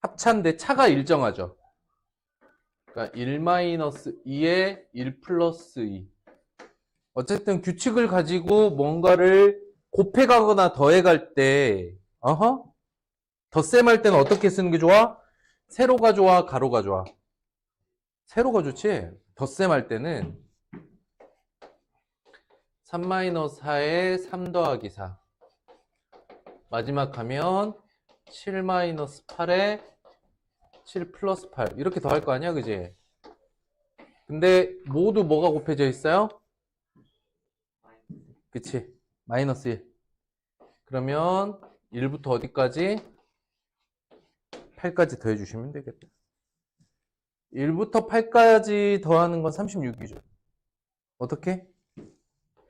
합차인데 차가 일정하죠. 그러니까 1-2에 1 플러스 2. 어쨌든 규칙을 가지고 뭔가를 곱해가거나 더해갈 때, 덧셈할 때는 어떻게 쓰는 게 좋아? 세로가 좋아, 가로가 좋아? 세로가 좋지? 덧셈할 때는 3-4에 3 더하기 4. 마지막 하면 7-8에 7 플러스 8. 이렇게 더할 거 아니야, 그지? 근데 모두 뭐가 곱해져 있어요? 그치? 마이너스 1. 그러면 1부터 어디까지? 8까지 더해주시면 되겠다. 1부터 8까지 더하는 건 36이죠. 어떻게?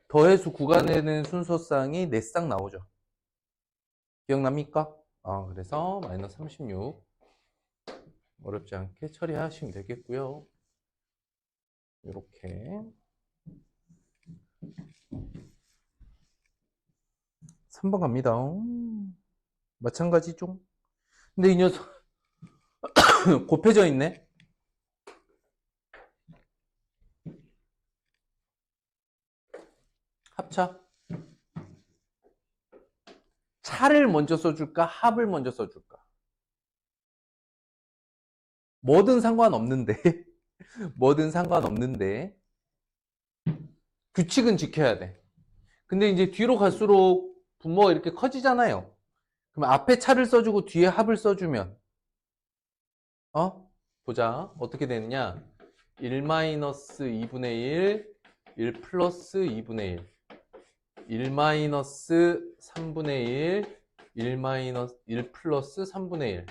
더해수 구간에는 순서쌍이 4쌍 나오죠. 기억납니까? 그래서 마이너스 36. 어렵지 않게 처리하시면 되겠고요. 이렇게 3번 갑니다. 마찬가지죠. 근데 이 녀석 곱해져 있네. 합차. 차를 먼저 써줄까? 합을 먼저 써줄까? 뭐든 상관없는데 뭐든 상관없는데 규칙은 지켜야 돼. 근데 이제 뒤로 갈수록 분모가 이렇게 커지잖아요. 그럼 앞에 차를 써주고 뒤에 합을 써주면 보자. 어떻게 되느냐? 1-2분의 1, 1 플러스 2분의 1, 1-3분의 1, 1 플러스 3분의 1,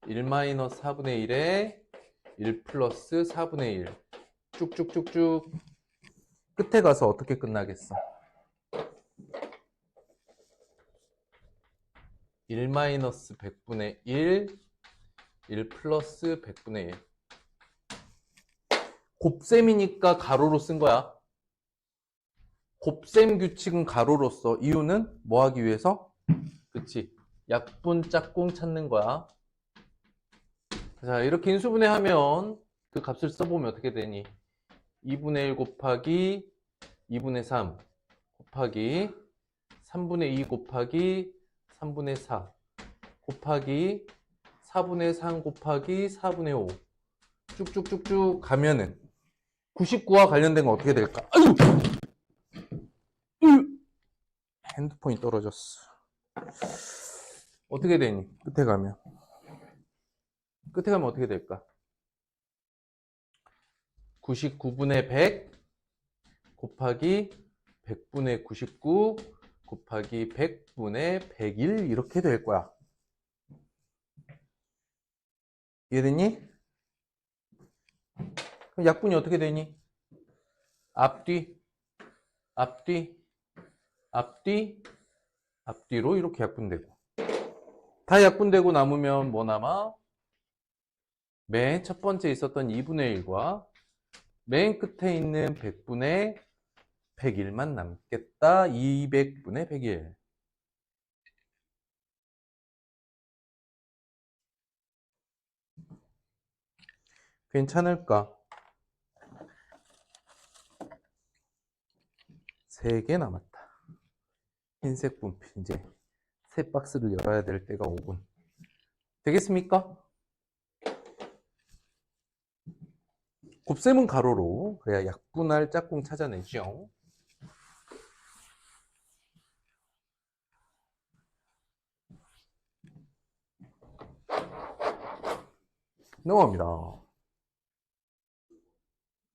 1-4분의 1에 1 플러스 4분의 1. 쭉쭉쭉쭉. 끝에 가서 어떻게 끝나겠어? 1-100분의 1, 1 플러스 100분의 1. 곱셈이니까 가로로 쓴 거야. 곱셈 규칙은 가로로 써. 이유는 뭐 하기 위해서? 그치. 약분 짝꿍 찾는 거야. 자, 이렇게 인수분해하면 그 값을 써보면 어떻게 되니? 2분의 1 곱하기 2분의 3 곱하기 3분의 2 곱하기 3분의 4 곱하기 4분의 3 곱하기 4분의 5 쭉쭉쭉쭉 가면은 99와 관련된 건 어떻게 될까? 아유! 핸드폰이 떨어졌어. 어떻게 되니? 끝에 가면 어떻게 될까? 99분의 100 곱하기 100분의 99 곱하기 100분의 101 이렇게 될 거야. 이해됐니? 그럼 약분이 어떻게 되니? 앞뒤, 앞뒤, 앞뒤, 앞뒤로 이렇게 약분되고. 다 약분되고 남으면 뭐 남아? 맨 첫 번째 있었던 2분의 1과 맨 끝에 있는 100분의 101만 남겠다. 200분의 101. 괜찮을까? 3개 남았다. 흰색 분필 이제 새 박스를 열어야 될 때가 오군. 되겠습니까? 곱셈은 가로로 그래야 약분할 짝꿍 찾아내죠. 넘어갑니다.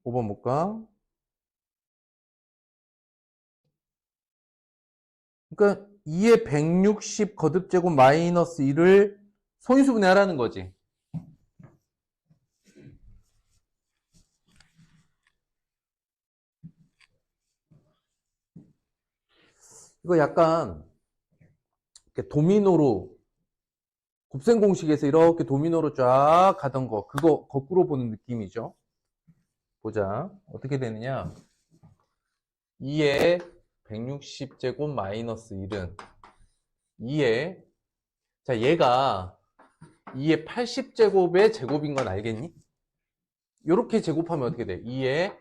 5번 볼까? 그러니까 2의 160 거듭제곱 마이너스 1을 소인수분해 하라는 거지. 이거 약간 이렇게 도미노로 곱셈 공식에서 이렇게 도미노로 쫙 가던 거 그거 거꾸로 보는 느낌이죠. 보자. 어떻게 되느냐. 2의 160제곱 마이너스 1은 2에, 자, 얘가 2의 80제곱의 제곱인 건 알겠니? 이렇게 제곱하면 어떻게 돼? 2의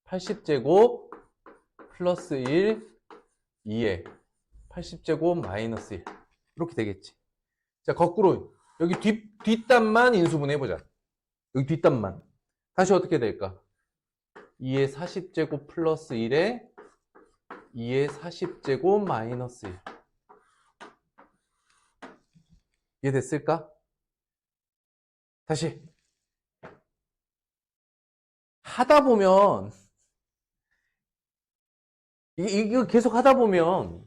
80제곱 플러스 1, 2의 80제곱 마이너스 1. 이렇게 되겠지. 자, 거꾸로 여기 뒷단만 인수분해 해보자. 여기 뒷단만. 다시 어떻게 될까? 2의 40제곱 플러스 1에 2의 40제곱 마이너스 1. 이해됐을까? 다시. 하다 보면, 이거 계속 하다 보면,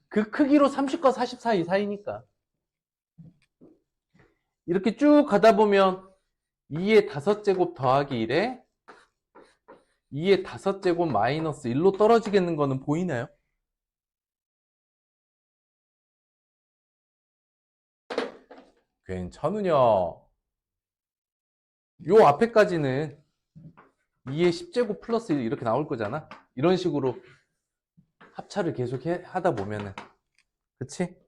그 크기로 30과 40 사이니까. 이렇게 쭉 가다 보면, 2의 5제곱 더하기 1에 2의 5제곱 마이너스 1로 떨어지겠는 거는 보이나요? 괜찮으냐? 요 앞에까지는 2의 10제곱 플러스 1 이렇게 나올 거잖아? 이런 식으로 합차를 계속 하다 보면은. 그치?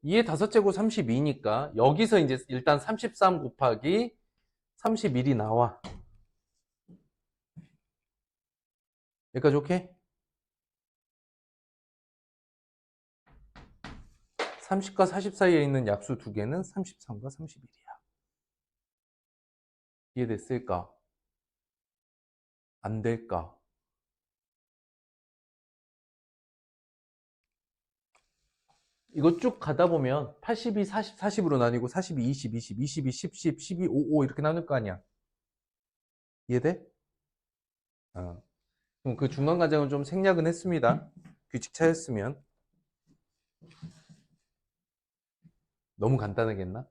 2의 5제곱 32니까 여기서 이제 일단 33 곱하기 31이 나와. 여기까지 오케이? 30과 40 사이에 있는 약수 두 개는 33과 31이야. 이해됐을까? 안 될까? 이거 쭉 가다 보면 82, 40, 40으로 나뉘고 42, 20, 20, 22, 10, 10, 12, 5, 5 이렇게 나눌 거 아니야. 이해돼? 그럼 그 중간 과정은 좀 생략은 했습니다. 규칙 차였으면. 너무 간단하겠나?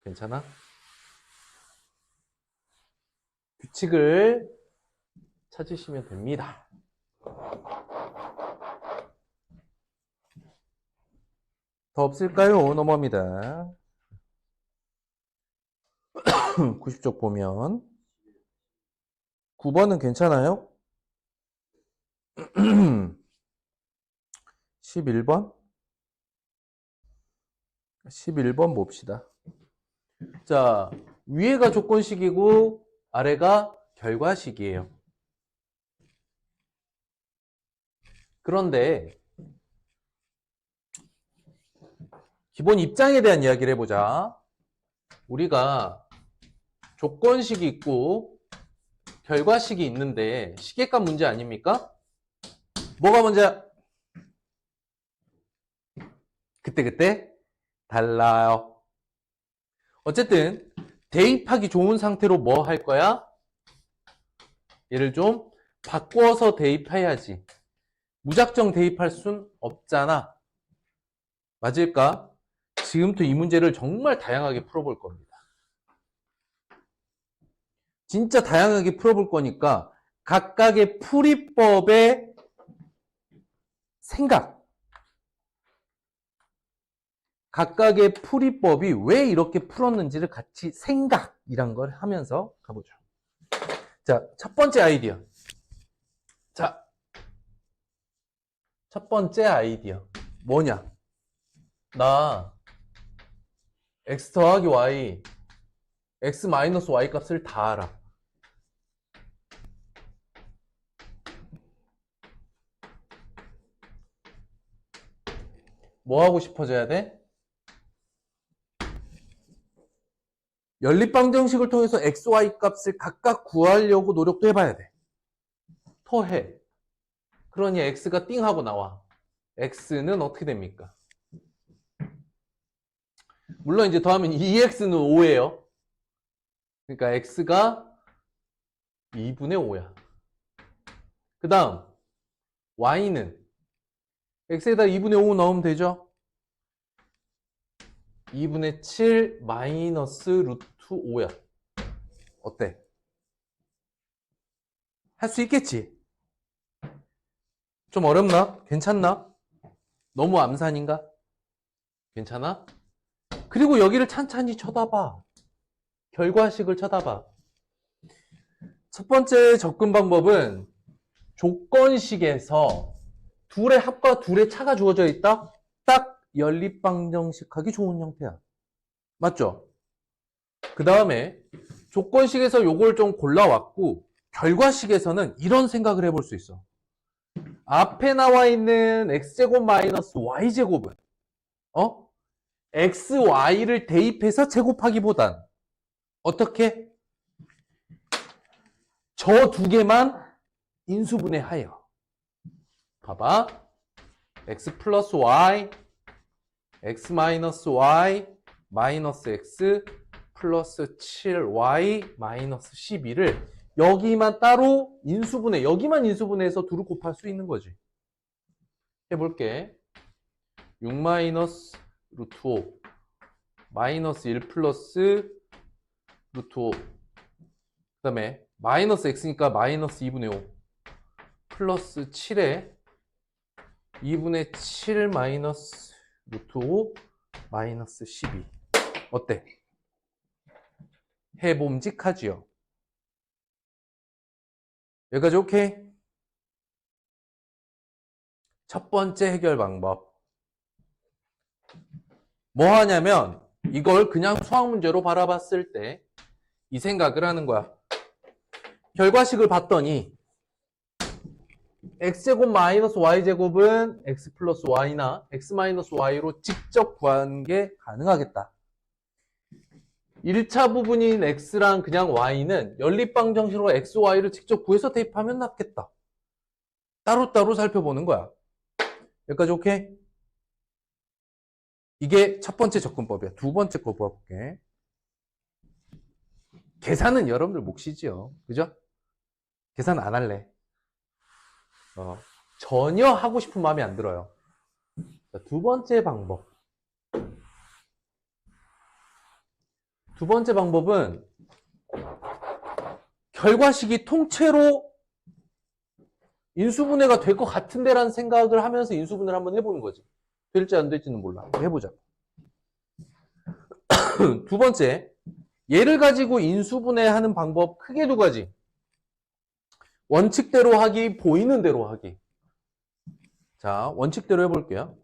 괜찮아? 규칙을 찾으시면 됩니다. 더 없을까요? 넘어갑니다. 90쪽 보면 9번은 괜찮아요? 11번? 11번 봅시다. 자, 위에가 조건식이고 아래가 결과식이에요. 그런데 기본 입장에 대한 이야기를 해보자. 우리가 조건식이 있고 결과식이 있는데 시계값 문제 아닙니까? 뭐가 문제야? 그때 달라요. 어쨌든 대입하기 좋은 상태로 뭐 할 거야? 얘를 좀 바꿔서 대입해야지. 무작정 대입할 순 없잖아. 맞을까? 지금부터 이 문제를 정말 다양하게 풀어볼 겁니다. 진짜 다양하게 풀어볼 거니까 각각의 풀이법의 생각, 각각의 풀이법이 왜 이렇게 풀었는지를 같이 생각이란 걸 하면서 가보죠. 자, 첫 번째 아이디어. 자, 첫 번째 아이디어. 뭐냐? 나 x 더하기 y, x 마이너스 y 값을 다 알아. 뭐 하고 싶어져야 돼? 연립방정식을 통해서 x, y 값을 각각 구하려고 노력도 해봐야 돼. 해. 그러니 x가 띵 하고 나와. x는 어떻게 됩니까? 물론 이제 더하면 2x는 5예요. 그러니까 x가 2분의 5야. 그 다음 y는 x에다 2분의 5 넣으면 되죠? 2분의 7 마이너스 루트 5야. 어때? 할 수 있겠지? 좀 어렵나? 괜찮나? 너무 암산인가? 괜찮아? 그리고 여기를 찬찬히 쳐다봐. 결과식을 쳐다봐. 첫 번째 접근 방법은 조건식에서 둘의 합과 둘의 차가 주어져 있다? 딱 연립방정식하기 좋은 형태야. 맞죠? 그 다음에 조건식에서 요걸 좀 골라왔고 결과식에서는 이런 생각을 해볼 수 있어. 앞에 나와 있는 x제곱 마이너스 y제곱은 xy를 대입해서 제곱하기보단 어떻게? 저 두 개만 인수분해하여. 봐봐. x 플러스 y, x 마이너스 y, 마이너스 x 플러스 7y 마이너스 12를 여기만 따로 인수분해, 여기만 인수분해해서 둘을 곱할 수 있는 거지. 해볼게. 6 마이너스 루트 5 마이너스 1 플러스 루트 5 그 다음에 마이너스 x니까 마이너스 2분의 5 플러스 7에 2분의 7 마이너스 루트 5 마이너스 12 어때? 해봄직하지요? 여기까지 오케이? 첫 번째 해결 방법 뭐 하냐면 이걸 그냥 수학 문제로 바라봤을 때 이 생각을 하는 거야. 결과식을 봤더니 x제곱 마이너스 y제곱은 x 플러스 y나 x 마이너스 y로 직접 구하는 게 가능하겠다. 1차 부분인 x랑 그냥 y는 연립방정식으로 x, y를 직접 구해서 대입하면 낫겠다. 따로따로 살펴보는 거야. 여기까지 오케이? 이게 첫 번째 접근법이야. 두 번째 거 볼게. 계산은 여러분들 몫이지요. 그죠? 계산 안 할래. 전혀 하고 싶은 마음이 안 들어요. 자, 두 번째 방법. 두 번째 방법은 결과식이 통째로 인수분해가 될 것 같은데라는 생각을 하면서 인수분해를 한번 해보는 거지. 될지 안 될지는 몰라. 해보자. 두 번째, 얘를 가지고 인수분해하는 방법 크게 두 가지. 원칙대로 하기, 보이는 대로 하기. 자, 원칙대로 해볼게요.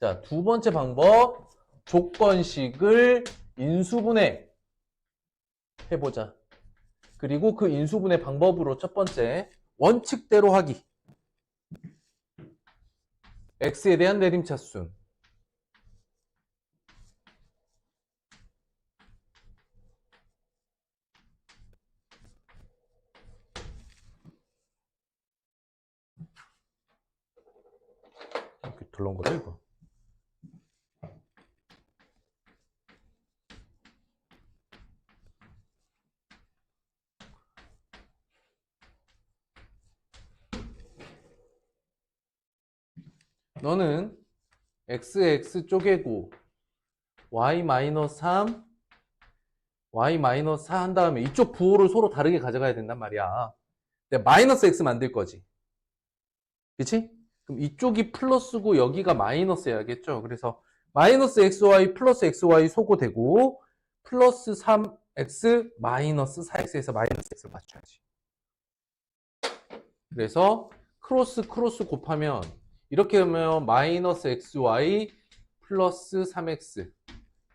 자, 두 번째 방법, 조건식을 인수분해 해보자. 그리고 그 인수분해 방법으로 첫 번째, 원칙대로 하기. x에 대한 내림차순. 이렇게 덜렁거려 이거. 너는 x 쪼개고 y-3 y-4 한 다음에 이쪽 부호를 서로 다르게 가져가야 된단 말이야. 근데 마이너스 x 만들 거지. 그치? 그럼 이쪽이 플러스고 여기가 마이너스여야겠죠. 그래서 마이너스 xy 플러스 xy 소거되고 플러스 3x 마이너스 4x에서 마이너스 x를 맞춰야지. 그래서 크로스 곱하면 이렇게 하면 마이너스 xy 플러스 3x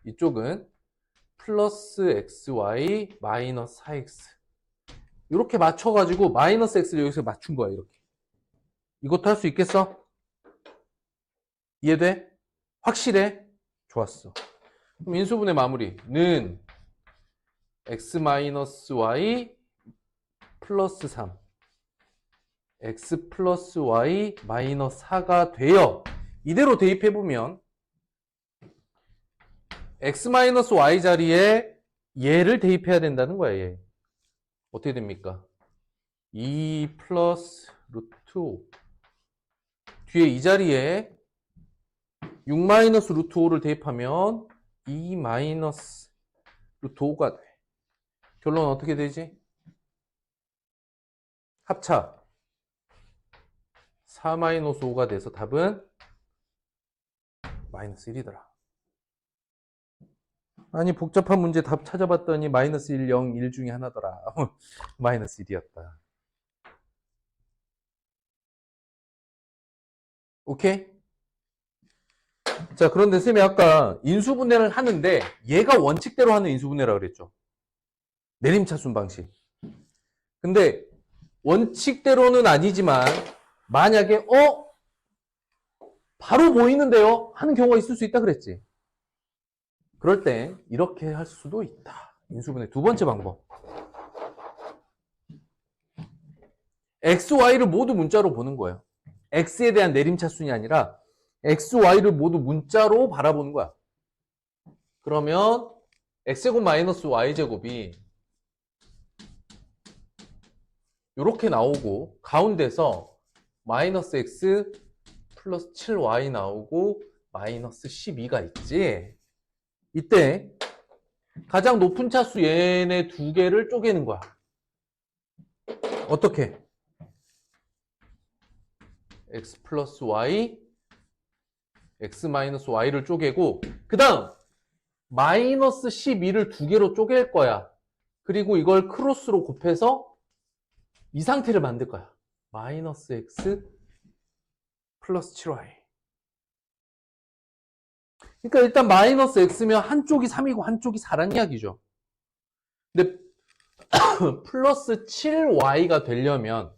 이쪽은 플러스 xy 마이너스 4x 이렇게 맞춰가지고 마이너스 x를 여기서 맞춘 거야. 이렇게. 이것도 할 수 있겠어? 이해돼? 확실해? 좋았어. 그럼 인수분해 마무리는 x-y 플러스 3 x 플러스 y 마이너스 4가 되어 이대로 대입해보면 x 마이너스 y 자리에 얘를 대입해야 된다는 거야. 얘. 어떻게 됩니까? 2 플러스 루트 5 뒤에 이 자리에 6 마이너스 루트 5를 대입하면 2 마이너스 루트 5가 돼. 결론은 어떻게 되지? 합차 4 마이너스 5가 돼서 답은 마이너스 1이더라. 아니 복잡한 문제 답 찾아봤더니 마이너스 1, 0, 1 중에 하나더라. 마이너스 1이었다. 오케이? 자, 그런데 쌤이 아까 인수분해를 하는데 얘가 원칙대로 하는 인수분해라고 그랬죠. 내림차순 방식. 근데 원칙대로는 아니지만 만약에 바로 보이는데요? 하는 경우가 있을 수 있다 그랬지. 그럴 때 이렇게 할 수도 있다. 인수분해 두 번째 방법. x, y를 모두 문자로 보는 거예요. x에 대한 내림차순이 아니라 x, y를 모두 문자로 바라보는 거야. 그러면 x제곱 마이너스 y제곱이 이렇게 나오고 가운데서 마이너스 x 플러스 7y 나오고 마이너스 12가 있지. 이때 가장 높은 차수 얘네 두 개를 쪼개는 거야. 어떻게? x 플러스 y, x 마이너스 y를 쪼개고 그 다음 마이너스 12를 두 개로 쪼갤 거야. 그리고 이걸 크로스로 곱해서 이 상태를 만들 거야. 마이너스 x 플러스 7y. 그러니까 일단 마이너스 x면 한쪽이 3이고 한쪽이 4란 이야기죠. 근데 플러스 7y가 되려면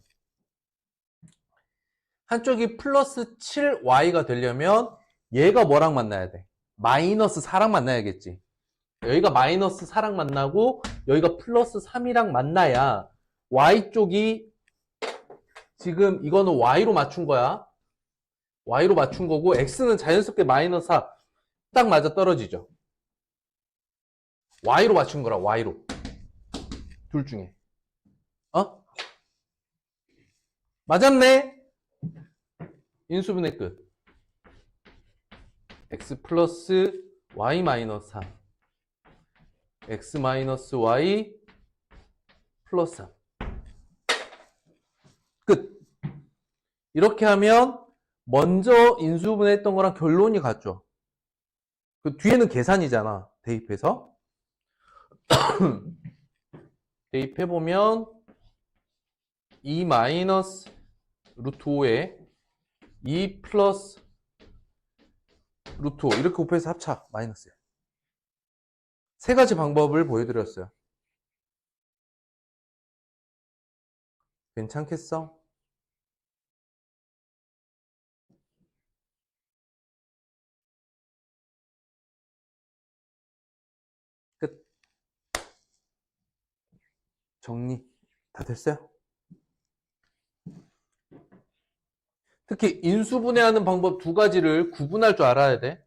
한쪽이 플러스 7y가 되려면 얘가 뭐랑 만나야 돼? 마이너스 4랑 만나야겠지. 여기가 마이너스 4랑 만나고 여기가 플러스 3이랑 만나야 y쪽이 지금 이거는 y로 맞춘 거야. y로 맞춘 거고 x는 자연스럽게 마이너스 4 딱 맞아 떨어지죠. y로 맞춘 거라 y로. 둘 중에. 맞았네? 인수분해 끝. x 플러스 y 마이너스 3 x 마이너스 y 플러스 3 끝. 이렇게 하면 먼저 인수분해했던 거랑 결론이 같죠. 그 뒤에는 계산이잖아. 대입해서. 대입해보면 2 마이너스 루트 5에 2 플러스 루트 5 이렇게 곱해서 합차 마이너스 1. 세 가지 방법을 보여드렸어요. 괜찮겠어? 끝. 정리 다 됐어요? 특히 인수분해하는 방법 두 가지를 구분할 줄 알아야 돼.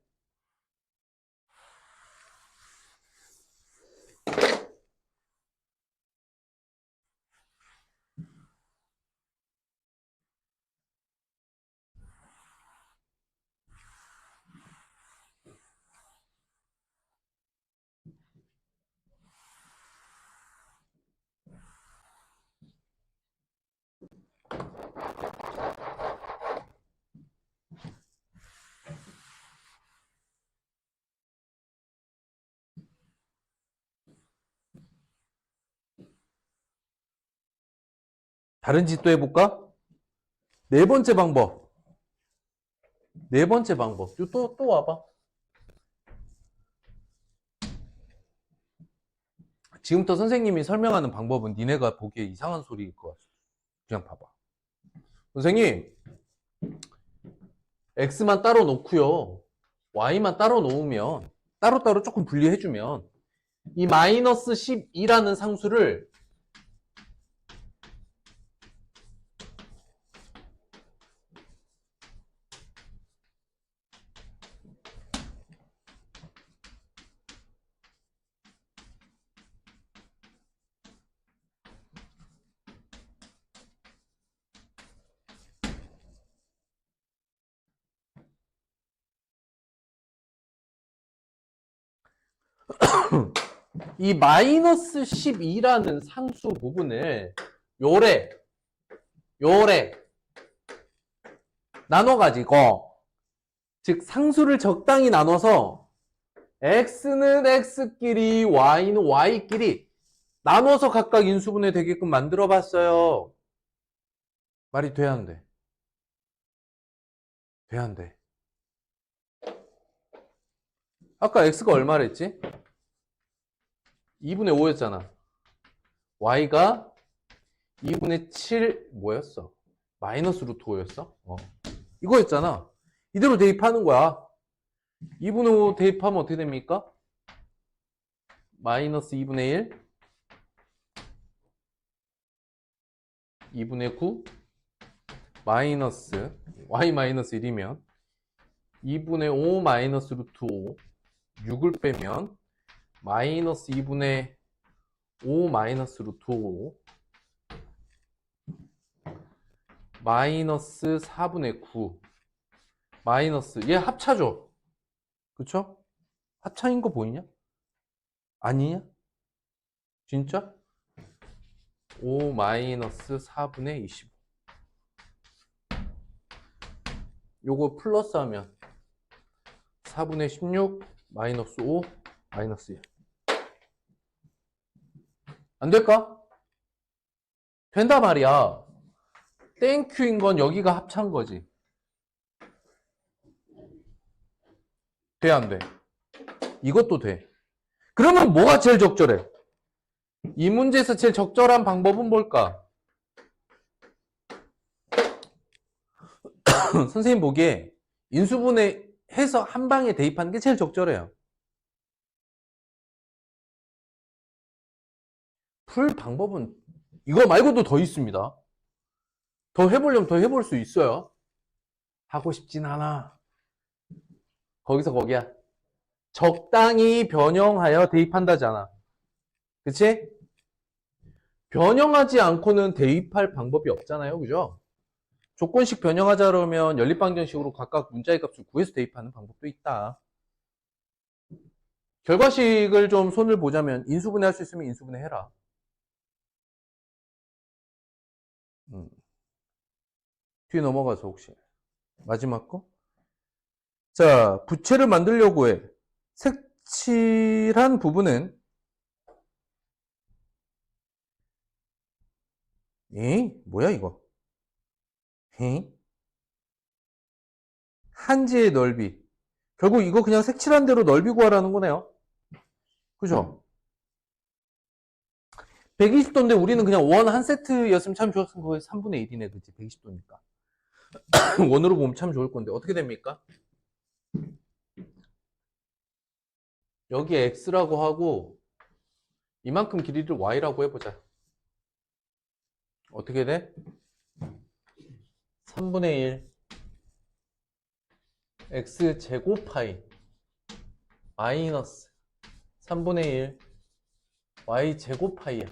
다른 짓도 해볼까? 네 번째 방법. 네 번째 방법. 또 와봐. 지금부터 선생님이 설명하는 방법은 니네가 보기에 이상한 소리일 것 같아. 그냥 봐봐. 선생님, x만 따로 놓고요. y만 따로 놓으면 따로따로 조금 분리해주면 이 마이너스 12라는 상수를 이 마이너스 12라는 상수 부분을 요래 나눠가지고 즉 상수를 적당히 나눠서 x는 x끼리 y는 y끼리 나눠서 각각 인수분해 되게끔 만들어 봤어요. 말이 돼야 안 돼? 돼, 안 돼? 아까 x가 얼마랬지? 2분의 5였잖아. y가 2분의 7 뭐였어? 마이너스 루트 5였어? 이거였잖아. 이대로 대입하는 거야. 2분의 5 대입하면 어떻게 됩니까? 마이너스 2분의 1, 2분의 9, 마이너스 y 마이너스 1이면 2분의 5 마이너스 루트 5, 6을 빼면 마이너스 2분의 5 마이너스 루트 5, 마이너스 4분의 9, 마이너스 얘 합차죠? 그쵸? 합차인 거 보이냐? 아니냐? 진짜? 5 마이너스 4분의 25. 요거 플러스 하면 4분의 16 마이너스 5 마이너스 1. 안 될까? 된다 말이야. 땡큐인 건 여기가 합차인 거지. 돼, 안 돼? 이것도 돼. 그러면 뭐가 제일 적절해? 이 문제에서 제일 적절한 방법은 뭘까? 선생님 보기에 인수분해 해서 한 방에 대입하는 게 제일 적절해요. 풀 방법은 이거 말고도 더 있습니다. 더 해보려면 더 해볼 수 있어요. 하고 싶진 않아. 거기서 거기야. 적당히 변형하여 대입한다잖아. 그치? 변형하지 않고는 대입할 방법이 없잖아요. 그죠? 조건식 변형하자 그러면 연립방정식으로 각각 문자의 값을 구해서 대입하는 방법도 있다. 결과식을 좀 손을 보자면 인수분해 할 수 있으면 인수분해 해라. 뒤에 넘어가서 혹시 마지막 거? 자, 부채를 만들려고 해. 색칠한 부분은 뭐야 이거? 한지의 넓이. 결국 이거 그냥 색칠한 대로 넓이 구하라는 거네요. 그죠? 120도인데 우리는 그냥 원 한 세트였으면 참 좋았을 거예요. 3분의 1이네, 그치? 120도니까. 원으로 보면 참 좋을 건데 어떻게 됩니까? 여기 x라고 하고 이만큼 길이를 y라고 해보자. 어떻게 돼? 3분의 1 x 제곱 파이 마이너스 3분의 1 y 제곱 파이야.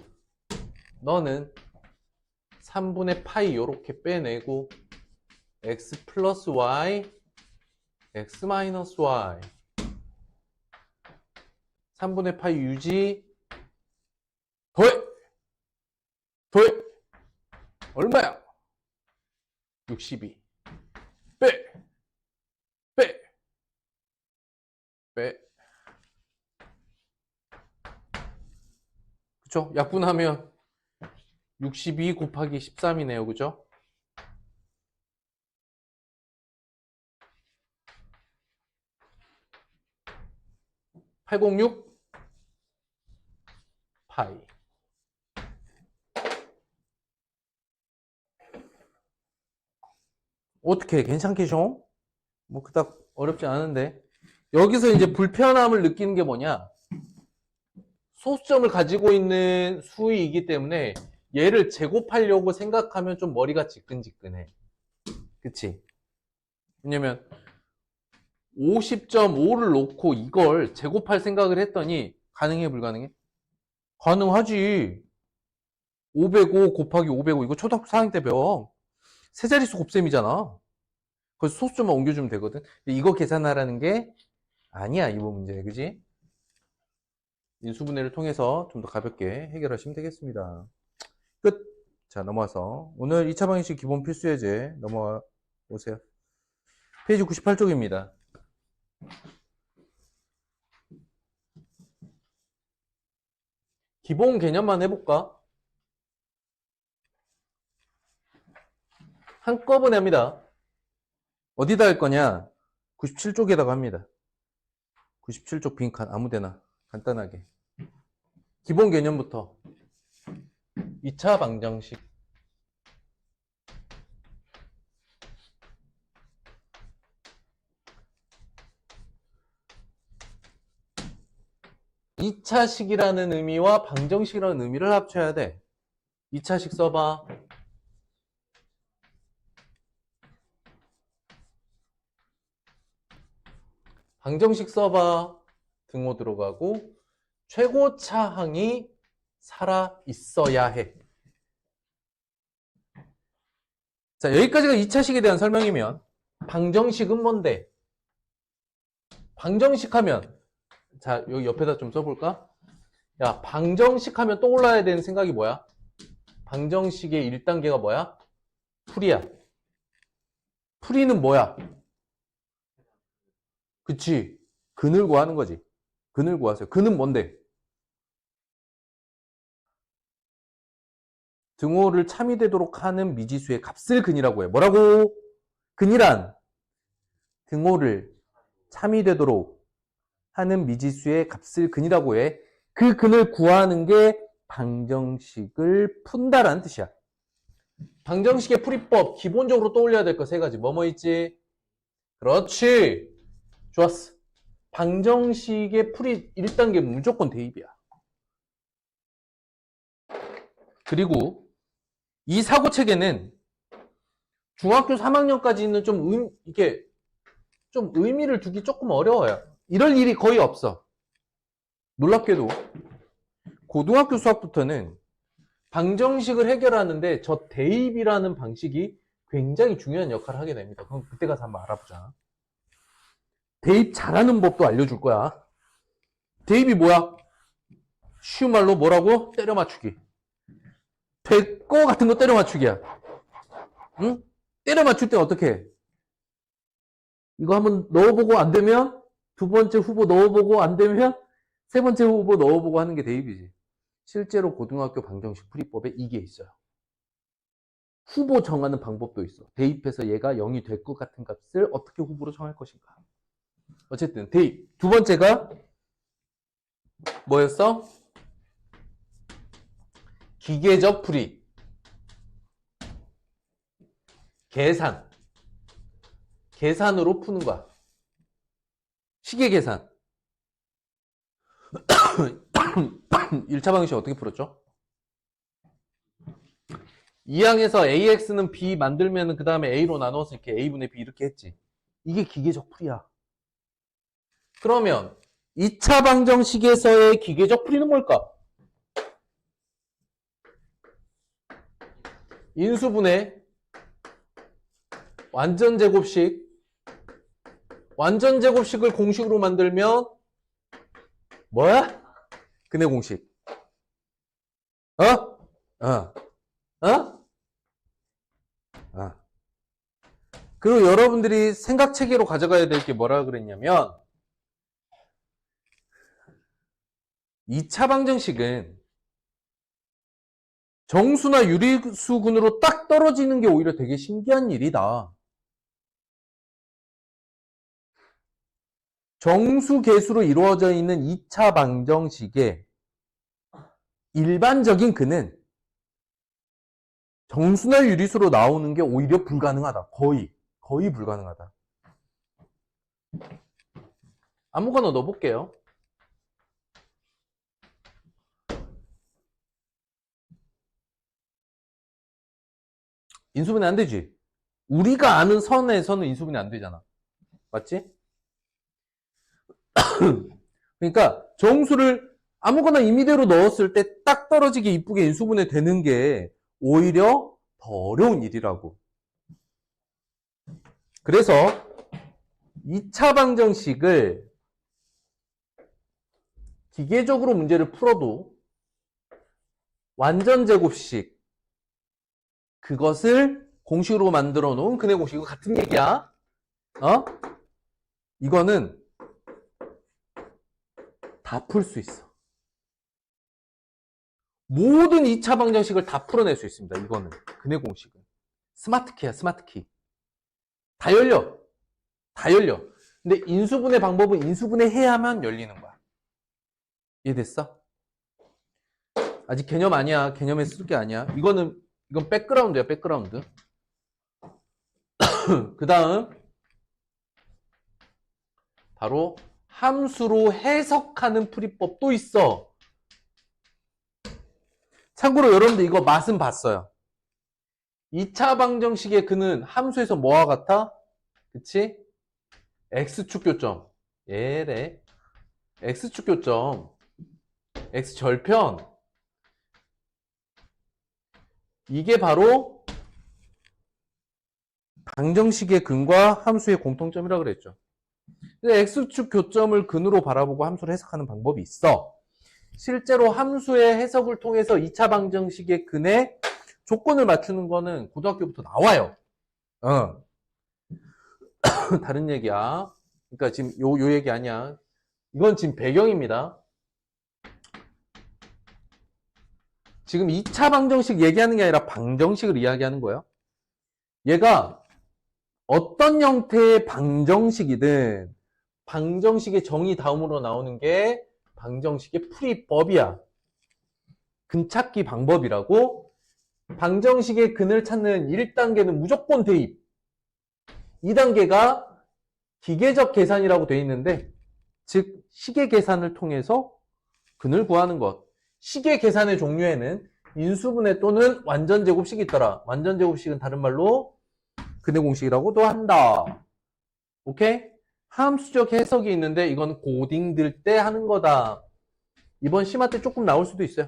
너는 3분의 파이 요렇게 빼내고 x 플러스 y x 마이너스 y 3분의 파이 유지 더해 얼마야? 62 빼 그쵸? 약분하면 62 곱하기 13이네요. 그죠? 806 파이. 어떻게 괜찮겠죠? 뭐 그닥 어렵지 않은데 여기서 이제 불편함을 느끼는 게 뭐냐? 소수점을 가지고 있는 수이기 때문에 얘를 제곱하려고 생각하면 좀 머리가 지끈지끈해. 그치? 왜냐면 50.5를 놓고 이걸 제곱할 생각을 했더니 가능해 불가능해? 가능하지. 505 곱하기 505 이거 초등학교 4학년 때 배워. 세 자릿수 곱셈이잖아. 그래서 소수점만 옮겨주면 되거든. 근데 이거 계산하라는 게 아니야, 이번 문제. 그지? 인수분해를 통해서 좀 더 가볍게 해결하시면 되겠습니다. 끝. 자, 넘어와서 오늘 2차 방정식 기본 필수 예제 넘어와 보세요. 페이지 98쪽입니다. 기본 개념만 해볼까? 한꺼번에 합니다. 어디다 할 거냐? 97쪽에다가 합니다. 97쪽 빈칸 아무데나 간단하게. 기본 개념부터 2차 방정식. 이 차식이라는 의미와 방정식이라는 의미를 합쳐야 돼. 2차식 써봐. 방정식 써봐. 등호 들어가고 최고차항이 살아 있어야 해. 자, 여기까지가 2차식에 대한 설명이면 방정식은 뭔데? 방정식 하면 자, 여기 옆에다 좀 써볼까? 야, 방정식 하면 떠올라야 되는 생각이 뭐야? 방정식의 1단계가 뭐야? 풀이야. 풀이는 뭐야? 그치. 근을 구하는 거지. 근을 구하세요. 근은 뭔데? 등호를 참이되도록 하는 미지수의 값을 근이라고 해. 뭐라고? 근이란 등호를 참이되도록 하는 미지수의 값을 근이라고 해. 그 근을 구하는 게 방정식을 푼다라는 뜻이야. 방정식의 풀이법 기본적으로 떠올려야 될 거 세 가지. 뭐뭐 있지? 그렇지. 좋았어. 방정식의 풀이 1단계 무조건 대입이야. 그리고 이 사고체계는 중학교 3학년까지는 이게 좀 의미를 두기 조금 어려워요. 이럴 일이 거의 없어. 놀랍게도 고등학교 수학부터는 방정식을 해결하는데 저 대입이라는 방식이 굉장히 중요한 역할을 하게 됩니다. 그럼 그때 가서 한번 알아보자. 대입 잘하는 법도 알려줄 거야. 대입이 뭐야? 쉬운 말로 뭐라고? 때려 맞추기. 됐고 같은 거 때려 맞추기야. 응? 때려 맞출 때 어떻게 해? 이거 한번 넣어보고 안 되면 두 번째 후보 넣어보고 안 되면 세 번째 후보 넣어보고 하는 게 대입이지. 실제로 고등학교 방정식 풀이법에 이게 있어요. 후보 정하는 방법도 있어. 대입해서 얘가 0이 될 것 같은 값을 어떻게 후보로 정할 것인가. 어쨌든 대입. 두 번째가 뭐였어? 기계적 풀이. 계산. 계산으로 푸는 거야. 시계 계산. 1차 방정식 어떻게 풀었죠? 2항에서 AX는 B 만들면 그 다음에 A로 나눠서 이렇게 A분의 B 이렇게 했지. 이게 기계적 풀이야. 그러면 2차 방정식에서의 기계적 풀이는 뭘까? 인수분해, 완전제곱식, 완전제곱식을 공식으로 만들면 뭐야? 근의 공식. 그리고 여러분들이 생각체계로 가져가야 될 게 뭐라 그랬냐면 2차 방정식은 정수나 유리수군으로 딱 떨어지는 게 오히려 되게 신기한 일이다. 정수 계수로 이루어져 있는 2차 방정식의 일반적인 근은 정수나 유리수로 나오는 게 오히려 불가능하다. 거의 불가능하다. 아무거나 넣어볼게요. 인수분해 안 되지. 우리가 아는 선에서는 인수분해 안 되잖아. 맞지? 그러니까 정수를 아무거나 임의대로 넣었을 때 딱 떨어지게 이쁘게 인수분해 되는 게 오히려 더 어려운 일이라고. 그래서 2차 방정식을 기계적으로 문제를 풀어도 완전제곱식 그것을 공식으로 만들어 놓은 근의 공식. 이거 같은 얘기야. 이거는 다 풀 수 있어. 모든 2차 방정식을 다 풀어낼 수 있습니다. 이거는 근의 공식은. 스마트키야, 스마트키. 다 열려. 다 열려. 근데 인수분해 방법은 인수분해 해야만 열리는 거야. 이해됐어? 아직 개념 아니야. 개념에 쓸 게 아니야. 이건 백그라운드야, 백그라운드. 그 다음 바로 함수로 해석하는 풀이법도 있어. 참고로 여러분들 이거 맛은 봤어요. 2차 방정식의 근은 함수에서 뭐와 같아? 그치? x축 교점. 얘래. x축 교점. x절편. 이게 바로 방정식의 근과 함수의 공통점이라고 그랬죠. x축 교점을 근으로 바라보고 함수를 해석하는 방법이 있어. 실제로 함수의 해석을 통해서 2차 방정식의 근의 조건을 맞추는 거는 고등학교부터 나와요. 다른 얘기야. 그러니까 지금 요 얘기 아니야. 이건 지금 배경입니다. 지금 2차 방정식 얘기하는 게 아니라 방정식을 이야기하는 거예요. 얘가 어떤 형태의 방정식이든 방정식의 정의 다음으로 나오는 게 방정식의 풀이법이야. 근찾기 방법이라고. 방정식의 근을 찾는 1단계는 무조건 대입. 2단계가 기계적 계산이라고 되어 있는데, 즉 시계 계산을 통해서 근을 구하는 것. 시계 계산의 종류에는 인수분해 또는 완전제곱식이 있더라. 완전제곱식은 다른 말로 근의 공식이라고도 한다. 오케이? 함수적 해석이 있는데 이건 고딩 들 때 하는 거다. 이번 심화 때 조금 나올 수도 있어요.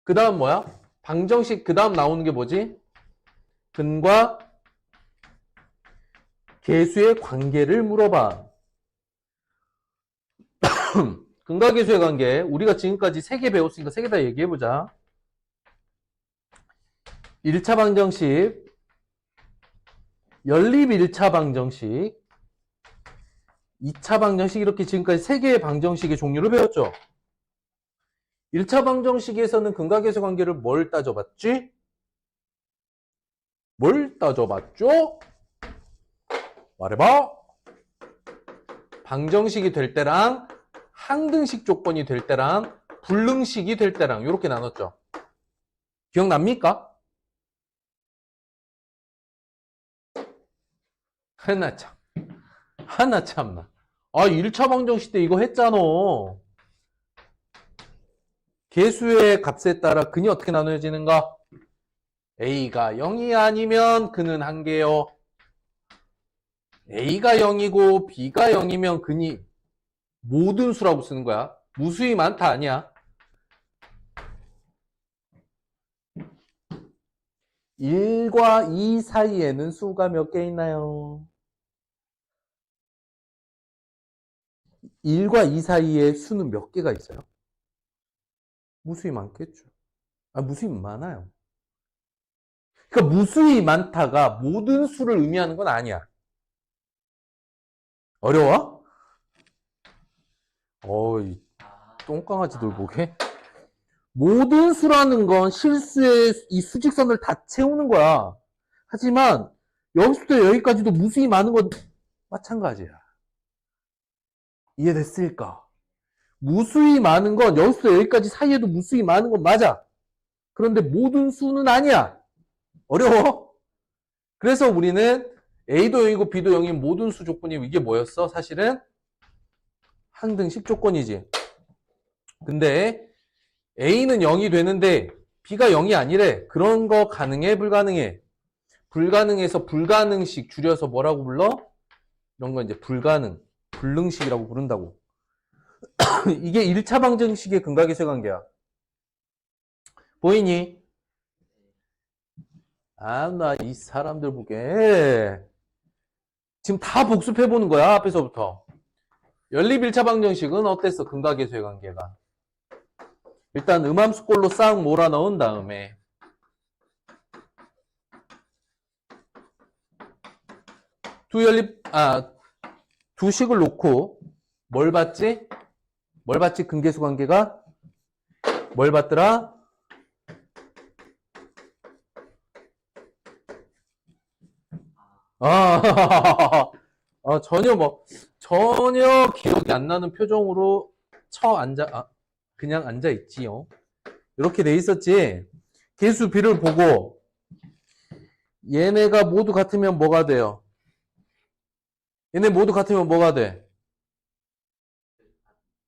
그 다음 뭐야? 방정식 그 다음 나오는 게 뭐지? 근과 계수의 관계를 물어봐. 근과 계수의 관계, 우리가 지금까지 3개 배웠으니까 3개 다 얘기해보자. 1차 방정식, 연립 1차 방정식, 2차 방정식, 이렇게 지금까지 3개의 방정식의 종류를 배웠죠. 1차 방정식에서는 근과 계수 관계를 뭘 따져봤지? 뭘 따져봤죠? 말해봐. 방정식이 될 때랑 항등식 조건이 될 때랑 불능식이 될 때랑 이렇게 나눴죠. 기억납니까? 하나 참나. 아, 1차 방정식 때 이거 했잖아. 계수의 값에 따라 근이 어떻게 나눠지는가? A가 0이 아니면 근은 1개요. A가 0이고 B가 0이면 근이 모든 수라고 쓰는 거야. 무수히 많다 아니야. 1과 2 사이에는 수가 몇 개 있나요? 1과 2 사이에 수는 몇 개가 있어요? 무수히 많겠죠. 무수히 많아요. 그러니까 무수히 많다가 모든 수를 의미하는 건 아니야. 어려워? 어이, 똥강아지들 보게. 모든 수라는 건 실수의 이 수직선을 다 채우는 거야. 하지만 여기서부터 여기까지도 무수히 많은 건 마찬가지야. 이해됐을까? 무수히 많은 건 여기서부터 여기까지 사이에도 무수히 많은 건 맞아. 그런데 모든 수는 아니야. 어려워? 그래서 우리는 A도 0이고 B도 0인 모든 수 조건이 이게 뭐였어? 사실은 항등식 조건이지. 근데 A는 0이 되는데 B가 0이 아니래. 그런 거 가능해? 불가능해? 불가능해서 불가능식 줄여서 뭐라고 불러? 이런 거 이제 불능식이라고 부른다고. 이게 1차 방정식의 근각계수의 관계야. 보이니? 나 이 사람들 보게. 지금 다 복습해보는 거야, 앞에서부터. 연립 1차 방정식은 어땠어? 근각계수의 관계가. 일단 음함수꼴로 싹 몰아넣은 다음에 두 식을 놓고 뭘 봤지? 뭘 봤지? 근계수 관계가? 뭘 봤더라? 전혀 기억이 안 나는 표정으로 그냥 앉아 있지요. 이렇게 돼 있었지. 개수 B를 보고 얘네가 모두 같으면 뭐가 돼요? 얘네 모두 같으면 뭐가 돼?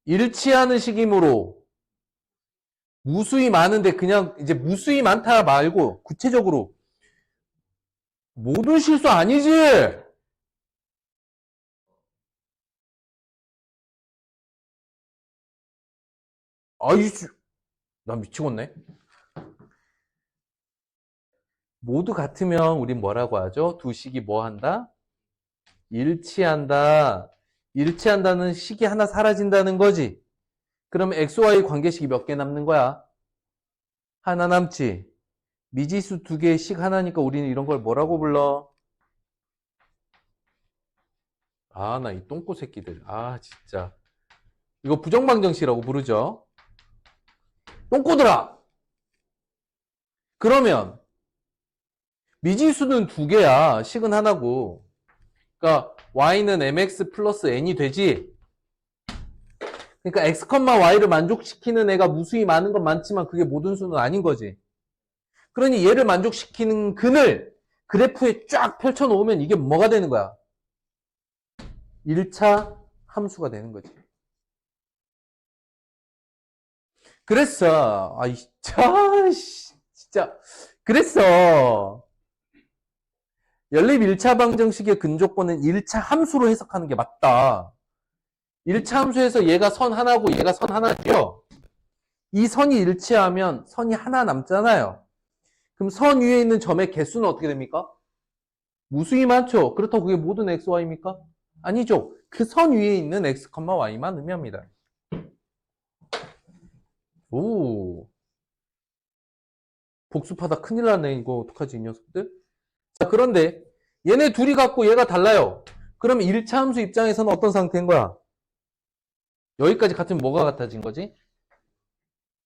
일치하는 식이므로 무수히 많은데 그냥 이제 무수히 많다 말고 구체적으로 모든 실수 아니지? 아이씨, 나 미치겠네. 모두 같으면 우린 뭐라고 하죠? 두 식이 뭐 한다? 일치한다. 일치한다는 식이 하나 사라진다는 거지. 그럼 XY 관계식이 몇 개 남는 거야? 하나 남지. 미지수 두 개의 식 하나니까 우리는 이런 걸 뭐라고 불러? 아, 나 이 똥꼬 새끼들. 아, 진짜. 이거 부정방정식이라고 부르죠. 똥꼬들아! 그러면 미지수는 두 개야. 식은 하나고. 그러니까 y는 mx 플러스 n이 되지. 그러니까 x, y를 만족시키는 애가 무수히 많은 건 많지만 그게 모든 수는 아닌 거지. 그러니 얘를 만족시키는 근을 그래프에 쫙 펼쳐놓으면 이게 뭐가 되는 거야? 1차 함수가 되는 거지. 그랬어. 진짜. 그랬어. 연립 1차 방정식의 근조건은 1차 함수로 해석하는 게 맞다. 1차 함수에서 얘가 선 하나고 얘가 선 하나죠. 이 선이 일치하면 선이 하나 남잖아요. 그럼 선 위에 있는 점의 개수는 어떻게 됩니까? 무수히 많죠. 그렇다고 그게 모든 xy입니까? 아니죠. 그 선 위에 있는 x, y만 의미합니다. 오, 복습하다 큰일 나네. 이거 어떡하지, 이 녀석들? 자, 그런데 얘네 둘이 같고 얘가 달라요. 그럼 1차 함수 입장에서는 어떤 상태인 거야? 여기까지 같으면 뭐가 같아진 거지?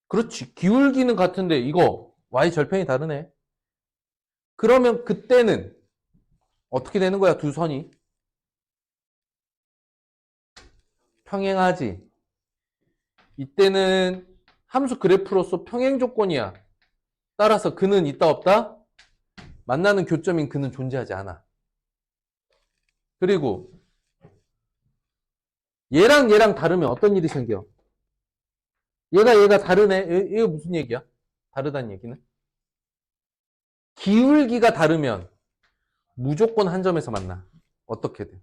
그렇지. 기울기는 같은데 이거 y 절편이 다르네. 그러면 그때는 어떻게 되는 거야? 두 선이 평행하지. 이때는 함수 그래프로서 평행 조건이야. 따라서 그는 있다 없다? 만나는 교점인 그는 존재하지 않아. 그리고 얘랑 다르면 어떤 일이 생겨? 얘가 다르네. 이거 무슨 얘기야? 다르다는 얘기는? 기울기가 다르면 무조건 한 점에서 만나. 어떻게든.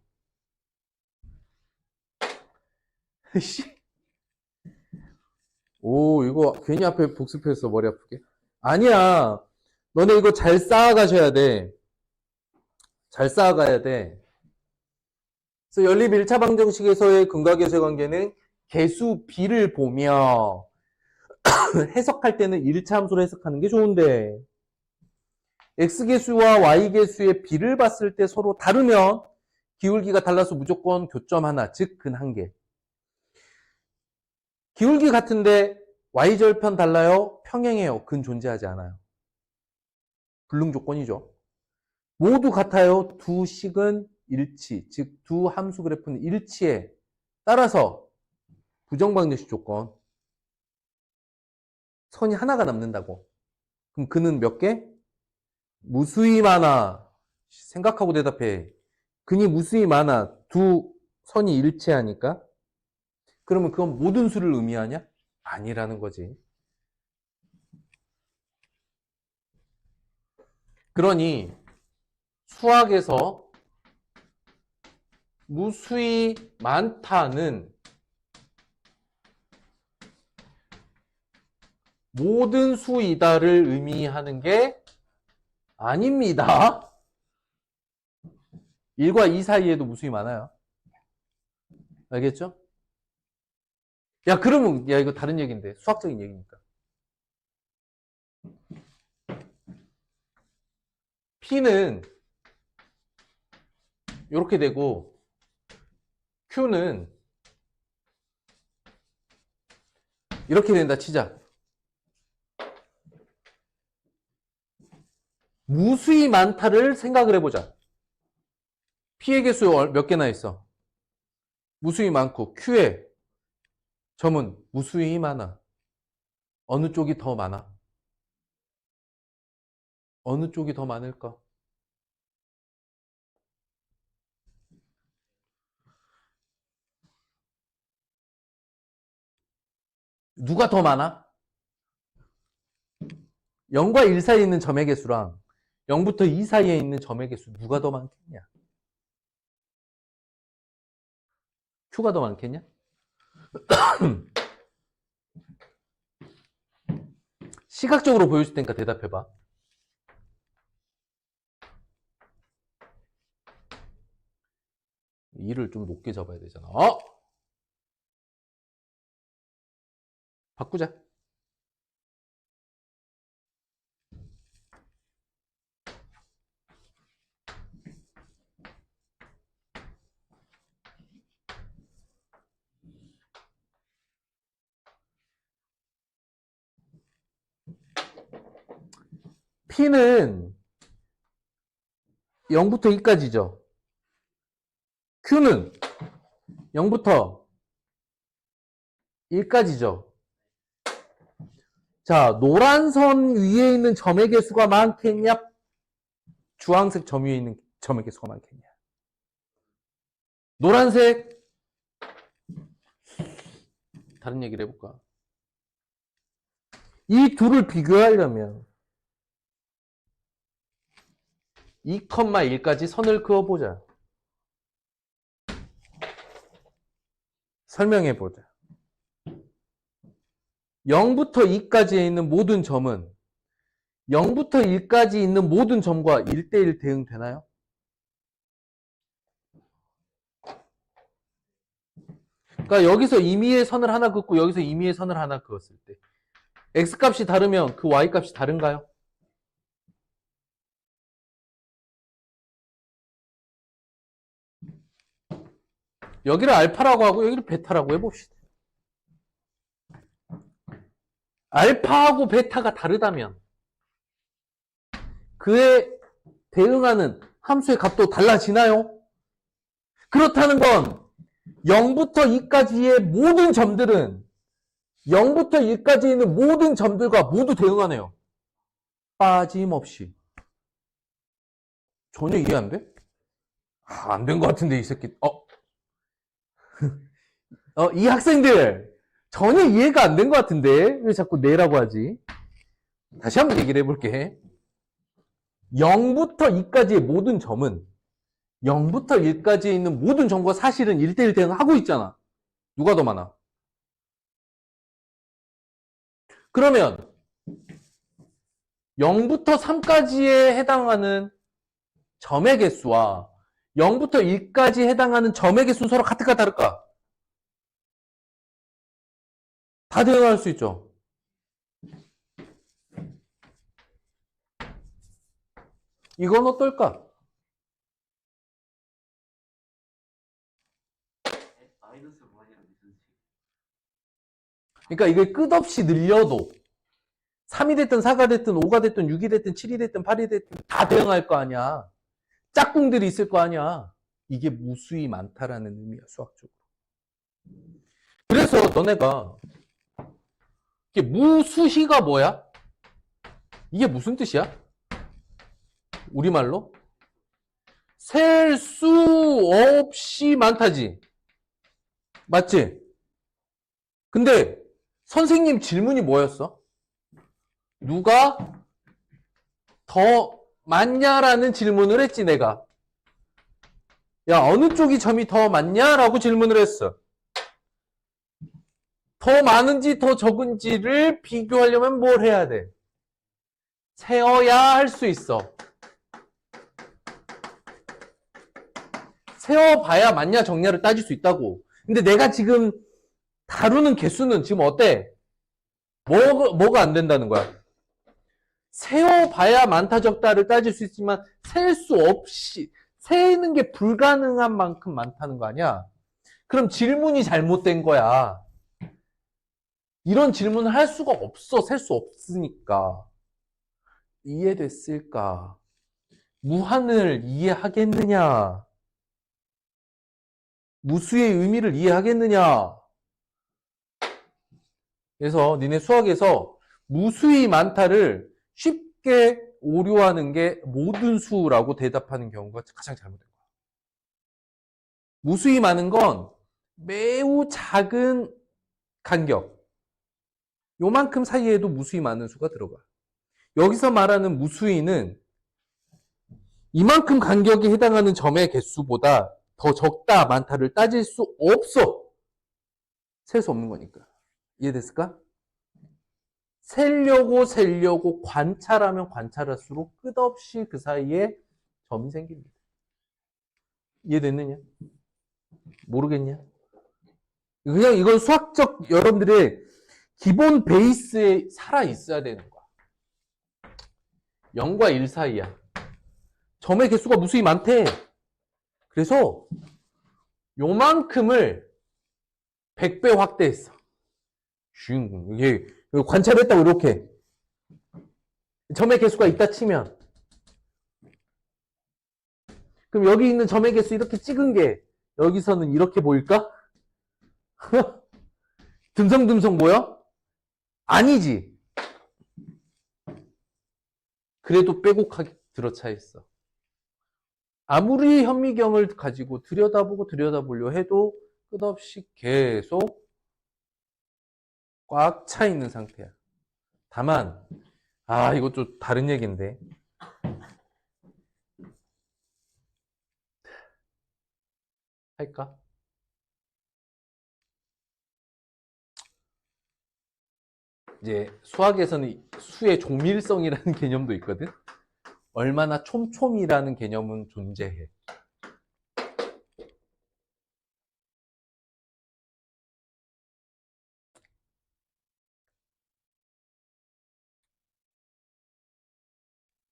오, 이거 괜히 앞에 복습했어. 머리 아프게. 아니야. 너네 이거 잘 쌓아가셔야 돼. 잘 쌓아가야 돼. 그래서 연립 1차 방정식에서의 근각계수의 관계는 개수 B를 보며 해석할 때는 1차 함수로 해석하는 게 좋은데 X계수와 Y계수의 B를 봤을 때 서로 다르면 기울기가 달라서 무조건 교점 하나, 즉 근 한 개. 기울기 같은데 Y절편 달라요? 평행해요. 근 존재하지 않아요. 불능 조건이죠. 모두 같아요. 두 식은 일치, 즉 두 함수 그래프는 일치해. 따라서 부정방정식 조건. 선이 하나가 남는다고. 그럼 그는 몇 개? 무수히 많아. 생각하고 대답해. 근이 무수히 많아. 두 선이 일치하니까. 그러면 그건 모든 수를 의미하냐? 아니라는 거지. 그러니 수학에서 무수히 많다는 모든 수이다를 의미하는 게 아닙니다. 1과 2 사이에도 무수히 많아요. 알겠죠? 야, 그러면, 야, 이거 다른 얘기인데. 수학적인 얘기니까. P는 이렇게 되고, Q는 이렇게 된다 치자. 무수히 많다를 생각을 해보자. P의 개수 몇 개나 있어? 무수히 많고 Q의 점은 무수히 많아. 어느 쪽이 더 많아? 어느 쪽이 더 많을까? 누가 더 많아? 0과 1 사이에 있는 점의 개수랑 0부터 2 사이에 있는 점의 개수 누가 더 많겠냐? Q가 더 많겠냐? 시각적으로 보여줄 테니까 대답해봐. 이를 좀 높게 잡아야 되잖아. 바꾸자. P는 0부터 2까지죠. Q는 0부터 1까지죠. 자, 노란 선 위에 있는 점의 개수가 많겠냐? 주황색 점 위에 있는 점의 개수가 많겠냐? 노란색. 다른 얘기를 해볼까? 이 둘을 비교하려면 2,1까지 선을 그어보자. 설명해보자. 0부터 2까지에 있는 모든 점은 0부터 1까지 있는 모든 점과 1대1 대응되나요? 그러니까 여기서 임의의 선을 하나 긋고 여기서 임의의 선을 하나 그었을 때 x값이 다르면 그 y값이 다른가요? 여기를 알파라고 하고 여기를 베타라고 해봅시다. 알파하고 베타가 다르다면 그에 대응하는 함수의 값도 달라지나요? 그렇다는 건 0부터 2까지의 모든 점들은 0부터 1까지 있는 모든 점들과 모두 대응하네요. 빠짐없이. 전혀 이해 안 돼? 안 된 것 같은데 이 새끼. 이 학생들 전혀 이해가 안 된 것 같은데 왜 자꾸 내라고 하지? 다시 한번 얘기를 해볼게. 0부터 2까지의 모든 점은 0부터 1까지에 있는 모든 점과 사실은 1대1 대응하고 있잖아. 누가 더 많아? 그러면 0부터 3까지에 해당하는 점의 개수와 0부터 1까지 해당하는 점의 개수는 서로 같을까 다를까? 다 대응할 수 있죠. 이건 어떨까? 그러니까 이걸 끝없이 늘려도 3이 됐든 4가 됐든 5가 됐든 6이 됐든 7이 됐든 8이 됐든 다 대응할 거 아니야. 짝꿍들이 있을 거 아니야. 이게 무수히 많다라는 의미야, 수학적으로. 그래서 너네가 이게 무수히가 뭐야? 이게 무슨 뜻이야? 우리말로? 셀 수 없이 많다지. 맞지? 근데 선생님 질문이 뭐였어? 누가 더 많냐라는 질문을 했지, 내가. 야, 어느 쪽이 점이 더 많냐라고 질문을 했어. 더 많은지 더 적은지를 비교하려면 뭘 해야 돼? 세어야 할 수 있어. 세어봐야 맞냐 적냐를 따질 수 있다고. 근데 내가 지금 다루는 개수는 지금 어때? 뭐가 안 된다는 거야? 세어봐야 많다 적다를 따질 수 있지만 셀 수 없이 세는 게 불가능한 만큼 많다는 거 아니야? 그럼 질문이 잘못된 거야. 이런 질문을 할 수가 없어. 셀 수 없으니까. 이해됐을까? 무한을 이해하겠느냐? 무수의 의미를 이해하겠느냐? 그래서 니네 수학에서 무수히 많다를 쉽게 오류하는 게 모든 수라고 대답하는 경우가 가장 잘못된 거야. 무수히 많은 건 매우 작은 간격, 요만큼 사이에도 무수히 많은 수가 들어가. 여기서 말하는 무수히는 이만큼 간격에 해당하는 점의 개수보다 더 적다, 많다를 따질 수 없어. 셀 수 없는 거니까. 이해됐을까? 세려고 관찰하면 관찰할수록 끝없이 그 사이에 점이 생깁니다. 이해됐느냐? 모르겠냐? 그냥 이건 수학적 여러분들의 기본 베이스에 살아 있어야 되는 거야. 0과 1 사이야. 점의 개수가 무수히 많대. 그래서 요만큼을 100배 확대했어. 이게 관찰했다고 이렇게. 점의 개수가 있다 치면. 그럼 여기 있는 점의 개수 이렇게 찍은 게 여기서는 이렇게 보일까? 듬성듬성 보여? 아니지. 그래도 빼곡하게 들어차 있어. 아무리 현미경을 가지고 들여다보려 해도 끝없이 계속 꽉 차 있는 상태야. 다만, 이거 좀 다른 얘기인데. 할까? 이제 수학에서는 수의 조밀성이라는 개념도 있거든. 얼마나 촘촘이라는 개념은 존재해.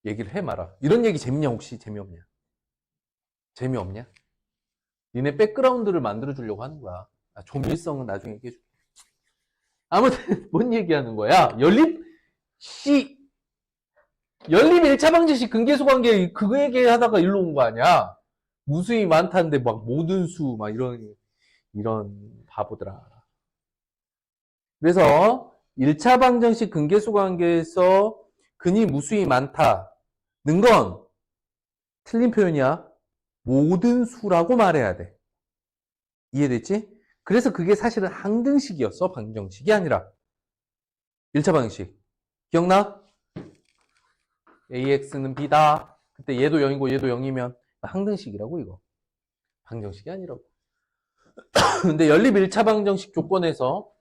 얘기를 해 마라. 이런 얘기 재밌냐 혹시? 재미없냐? 재미없냐? 니네 백그라운드를 만들어주려고 하는 거야. 조밀성은 나중에 얘기해줄게. 아무튼 뭔 얘기하는 거야? 연립 1차 방정식 근계수 관계 그거 얘기하다가 일로 온 거 아니야? 무수히 많다는데 막 모든 수 막 이런 바보들아. 그래서 1차 방정식 근계수 관계에서 근이 무수히 많다는 건 틀린 표현이야. 모든 수라고 말해야 돼. 이해됐지? 그래서 그게 사실은 항등식이었어. 방정식이 아니라. 1차 방정식. 기억나? AX는 B다. 그때 얘도 0이고 얘도 0이면 항등식이라고 이거. 방정식이 아니라고. 근데 연립 1차 방정식 조건에서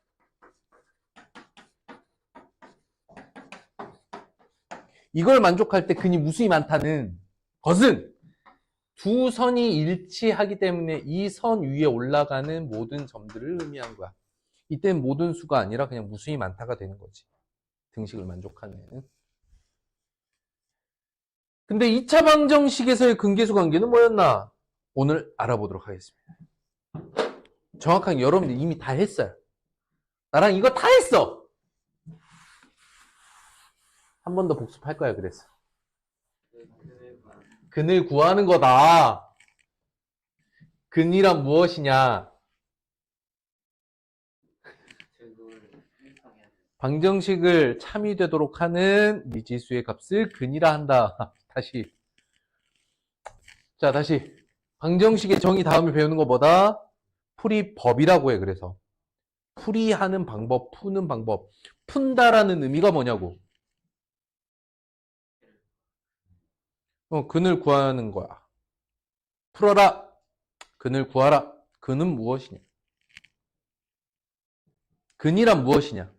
이걸 만족할 때 근이 무수히 많다는 것은 두 선이 일치하기 때문에 이 선 위에 올라가는 모든 점들을 의미한 거야. 이때는 모든 수가 아니라 그냥 무수히 많다가 되는 거지. 등식을 만족하는. 근데 2차 방정식에서의 근계수 관계는 뭐였나? 오늘 알아보도록 하겠습니다. 정확하게 여러분들 이미 다 했어요. 나랑 이거 다 했어. 한 번 더 복습할 거야, 그래서. 근을 구하는 거다. 근이란 무엇이냐? 방정식을 참이되도록 하는 미지수의 값을 근이라 한다. 다시. 자, 다시. 방정식의 정의 다음에 배우는 것보다 풀이법이라고 해, 그래서. 풀이하는 방법, 푸는 방법. 푼다라는 의미가 뭐냐고. 근을 구하는 거야. 풀어라. 근을 구하라. 근은 무엇이냐? 근이란 무엇이냐?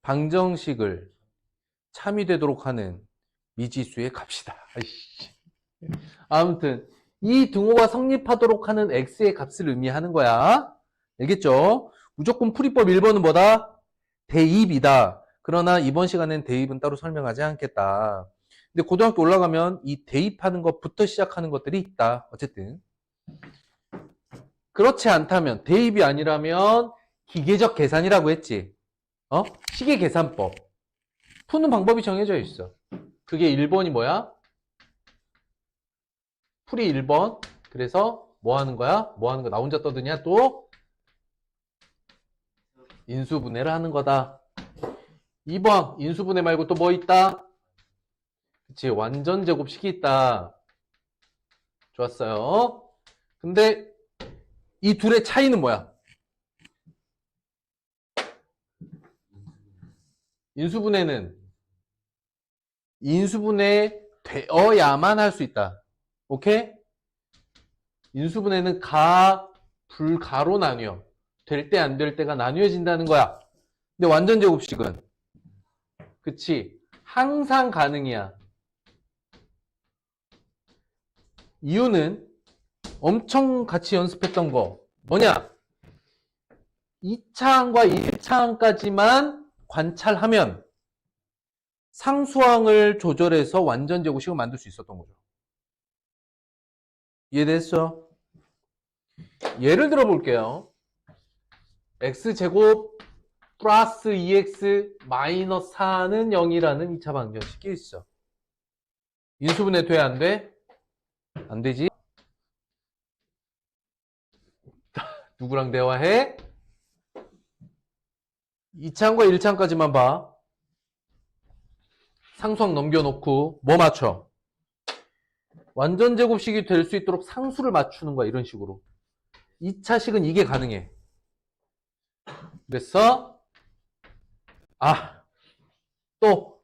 방정식을 참이되도록 하는 미지수의 값이다. 아무튼 이 등호가 성립하도록 하는 x의 값을 의미하는 거야. 알겠죠? 무조건 풀이법 1번은 뭐다? 대입이다. 그러나 이번 시간엔 대입은 따로 설명하지 않겠다. 근데 고등학교 올라가면 이 대입하는 것부터 시작하는 것들이 있다. 어쨌든 그렇지 않다면, 대입이 아니라면 기계적 계산이라고 했지. 시계 계산법. 푸는 방법이 정해져 있어. 그게 1번이 뭐야? 풀이 1번. 그래서 뭐 하는 거야? 뭐 하는 거? 나 혼자 떠드냐? 또 인수분해를 하는 거다. 2번 인수분해 말고 또 뭐 있다? 그치, 완전 제곱식이 있다. 좋았어요. 근데 이 둘의 차이는 뭐야? 인수분해는 인수분해 되어야만 할 수 있다. 오케이? 인수분해는 가, 불가로 나뉘어. 될 때 안 될 때가 나뉘어진다는 거야. 근데 완전 제곱식은 그치? 항상 가능이야. 이유는 엄청 같이 연습했던 거 뭐냐? 2차항과 1차항까지만 관찰하면 상수항을 조절해서 완전 제곱식을 만들 수 있었던 거죠. 이해됐어? 예를 들어 볼게요. x제곱 플러스 2x 마이너스 4는 0이라는 2차 방정식이 있어. 인수분해 돼? 안 돼? 안 되지? 누구랑 대화해? 2차항과 1차항까지만 봐. 상수항 넘겨놓고 뭐 맞춰? 완전 제곱식이 될 수 있도록 상수를 맞추는 거야. 이런 식으로. 2차식은 이게 가능해. 그래서 또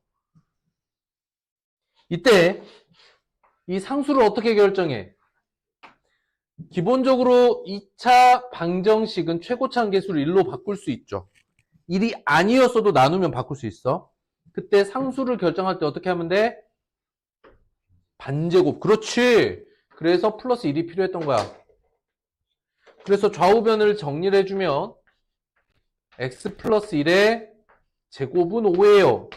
이때 이 상수를 어떻게 결정해? 기본적으로 2차 방정식은 최고차 한계수를 1로 바꿀 수 있죠. 1이 아니었어도 나누면 바꿀 수 있어. 그때 상수를 결정할 때 어떻게 하면 돼? 반제곱. 그렇지. 그래서 플러스 1이 필요했던 거야. 그래서 좌우변을 정리를 해주면 x 플러스 1의 제곱은 5예요.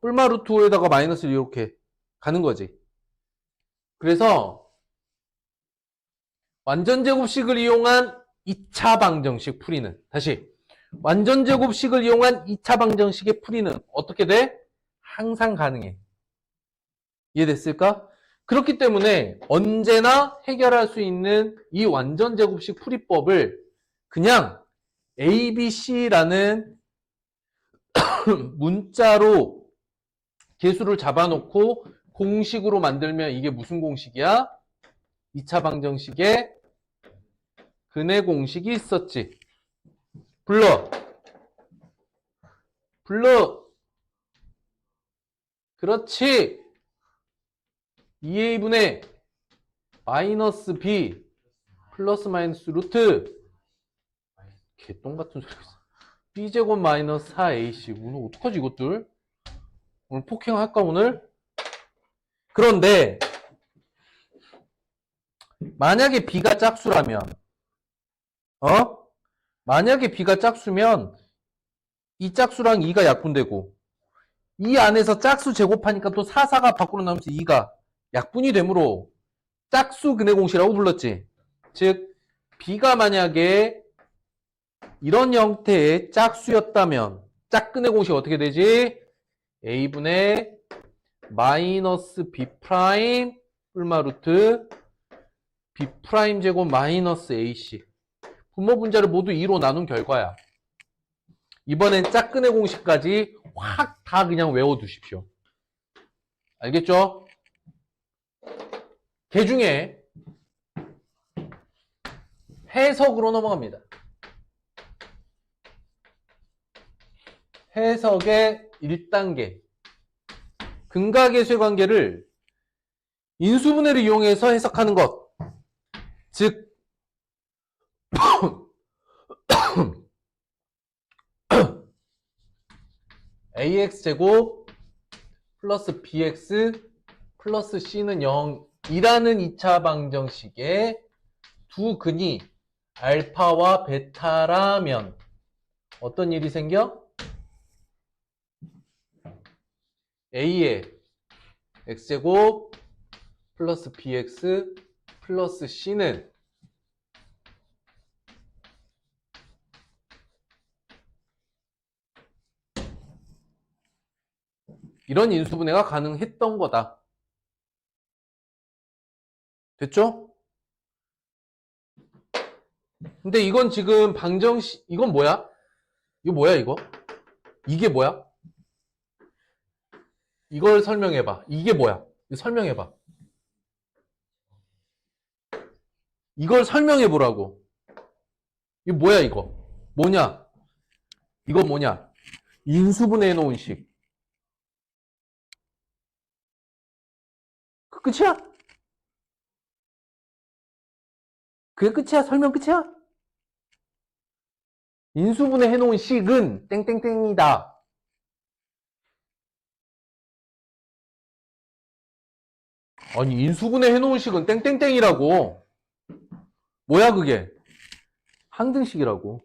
뿔마 루트 5에다가 마이너스를 이렇게 가는 거지. 그래서 완전 제곱식을 이용한 2차 방정식 풀이는 다시 완전 제곱식을 이용한 2차 방정식의 풀이는 어떻게 돼? 항상 가능해. 이해됐을까? 그렇기 때문에 언제나 해결할 수 있는 이 완전 제곱식 풀이법을 그냥 ABC라는 문자로 개수를 잡아놓고 공식으로 만들면 이게 무슨 공식이야? 2차 방정식에 근해 공식이 있었지. 불러. 그렇지. 2a분의 마이너스 b 플러스 마이너스 루트 개똥 같은 소리가 있어. b제곱 마이너스 4ac. 오늘 어떡하지 이것들? 오늘 폭행할까 오늘? 그런데 만약에 b가 짝수라면 만약에 b가 짝수면 이 짝수랑 2가 약분되고 이 안에서 짝수 제곱하니까 또 4, 4가 밖으로 나오면서 2가 약분이 되므로 짝수 근해 공식이라고 불렀지. 즉 b가 만약에 이런 형태의 짝수였다면 짝근해 공식이 어떻게 되지? a분의 마이너스 b 프라임 뿔마 루트 b 프라임 제곱 마이너스 ac 분모 분자를 모두 2로 나눈 결과야. 이번엔 짝근해 공식까지 확 다 그냥 외워두십시오. 알겠죠? 그 중에 해석으로 넘어갑니다. 해석의 1단계. 근각계수의 관계를 인수분해를 이용해서 해석하는 것. 즉 ax제곱 플러스 bx 플러스 c는 0이라는 2차 방정식의 두 근이 알파와 베타라면 어떤 일이 생겨? a의 x제곱 플러스 bx 플러스 c는 이런 인수분해가 가능했던 거다. 됐죠? 근데 이건 지금 방정식, 이건 뭐야? 이거 뭐야, 이거? 이게 뭐야? 이걸 설명해봐. 이게 뭐야? 이거 설명해봐. 이걸 설명해보라고. 이거 뭐야, 이거? 뭐냐? 이거 뭐냐? 인수분해 해놓은 식. 그 끝이야? 그게 끝이야? 설명 끝이야? 인수분해 해놓은 식은 땡땡땡이다. 아니, 인수분해 해놓은 식은 땡땡땡이라고. 뭐야, 그게? 항등식이라고.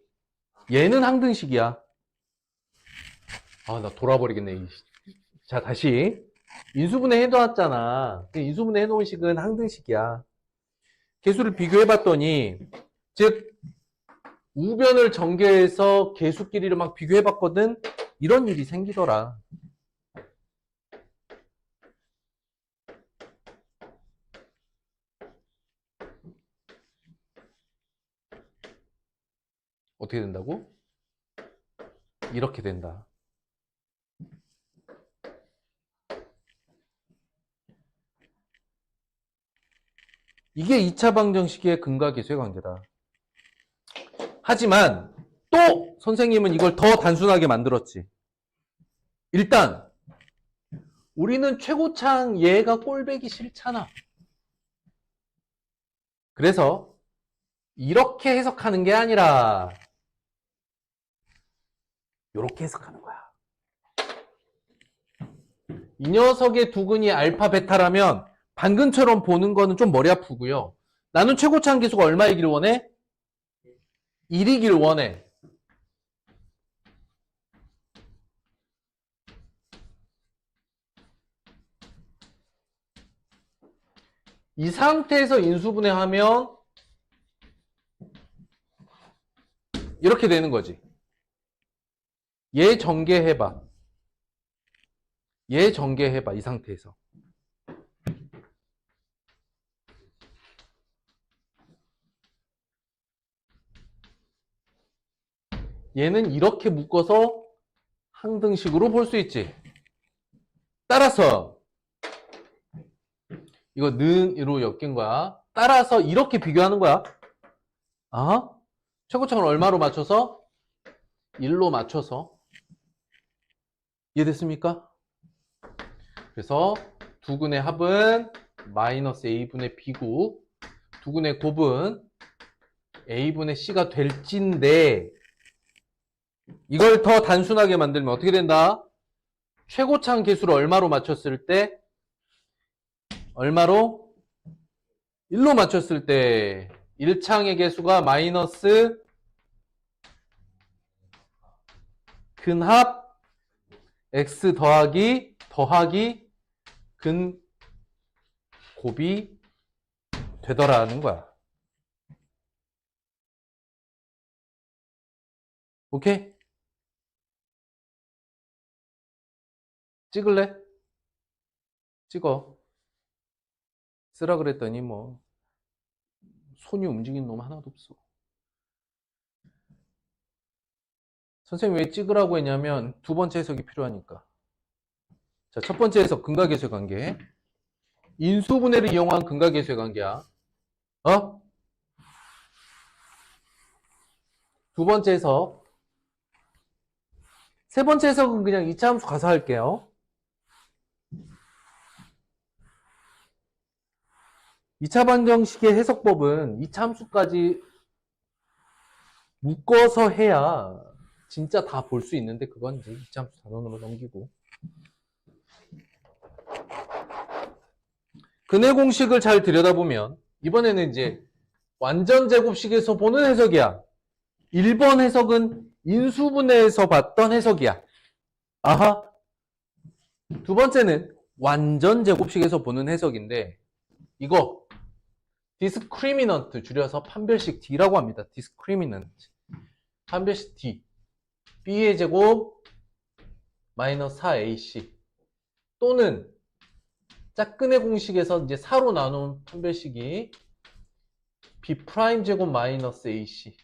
얘는 항등식이야. 아, 나 돌아버리겠네. 자, 다시. 인수분해 해놓았잖아. 인수분해 해놓은 식은 항등식이야. 개수를 비교해봤더니, 즉, 우변을 전개해서 개수끼리를 막 비교해봤거든? 이런 일이 생기더라. 어떻게 된다고? 이렇게 된다. 이게 2차 방정식의 근과 계수의 관계다. 하지만 또 선생님은 이걸 더 단순하게 만들었지. 일단 우리는 최고창 얘가 꼴배기 싫잖아. 그래서 이렇게 해석하는 게 아니라 이렇게 해석하는 거야. 이 녀석의 두근이 알파 베타라면 방금처럼 보는 거는 좀 머리 아프고요. 나는 최고차항 계수가 얼마이길 원해? 1이길 원해. 이 상태에서 인수분해하면 이렇게 되는 거지. 얘 전개해봐. 얘 전개해봐. 이 상태에서. 얘는 이렇게 묶어서 항등식으로 볼 수 있지. 따라서 이거 는으로 엮인 거야. 따라서 이렇게 비교하는 거야. 아? 최고창을 얼마로 맞춰서? 1로 맞춰서. 이해됐습니까? 그래서 두근의 합은 마이너스 a분의 b고 두근의 곱은 a분의 c가 될진데 이걸 더 단순하게 만들면 어떻게 된다? 최고창 계수를 얼마로 맞췄을 때? 얼마로? 1로 맞췄을 때 1창의 계수가 마이너스 근합 x 더하기 근 곱이 되더라는 거야. 오케이? 찍을래? 찍어. 쓰라 그랬더니 뭐 손이 움직이는 놈 하나도 없어. 선생님 왜 찍으라고 했냐면 두 번째 해석이 필요하니까. 자, 첫 번째 해석 근과 계수의 관계. 인수분해를 이용한 근과 계수의 관계야. 어? 두 번째 해석. 세 번째 해석은 그냥 2차 함수 가서 할게요. 2차 방정식의 해석법은 2차 함수까지 묶어서 해야 진짜 다 볼 수 있는데 그건 이제 2차 함수 단원으로 넘기고. 근해 공식을 잘 들여다보면 이번에는 이제 완전 제곱식에서 보는 해석이야. 1번 해석은 인수분해에서 봤던 해석이야. 아하. 두 번째는 완전 제곱식에서 보는 해석인데 이거 discriminant 줄여서 판별식 D라고 합니다. discriminant. 판별식 D. B의 제곱 마이너스 4AC 또는 짝근의 공식에서 이제 4로 나눈 판별식이 B' 제곱 마이너스 AC.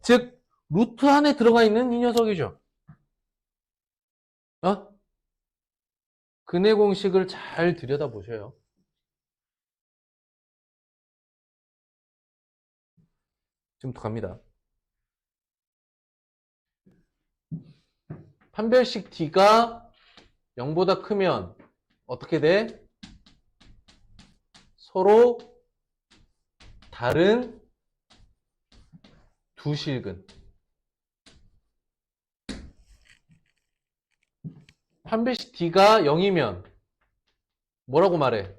즉 루트 안에 들어가 있는 이 녀석이죠. 근해 공식을 잘 들여다보셔요. 지금부터 갑니다. 판별식 D가 0보다 크면 어떻게 돼? 서로 다른 두 실근. 판별식 D가 0이면 뭐라고 말해?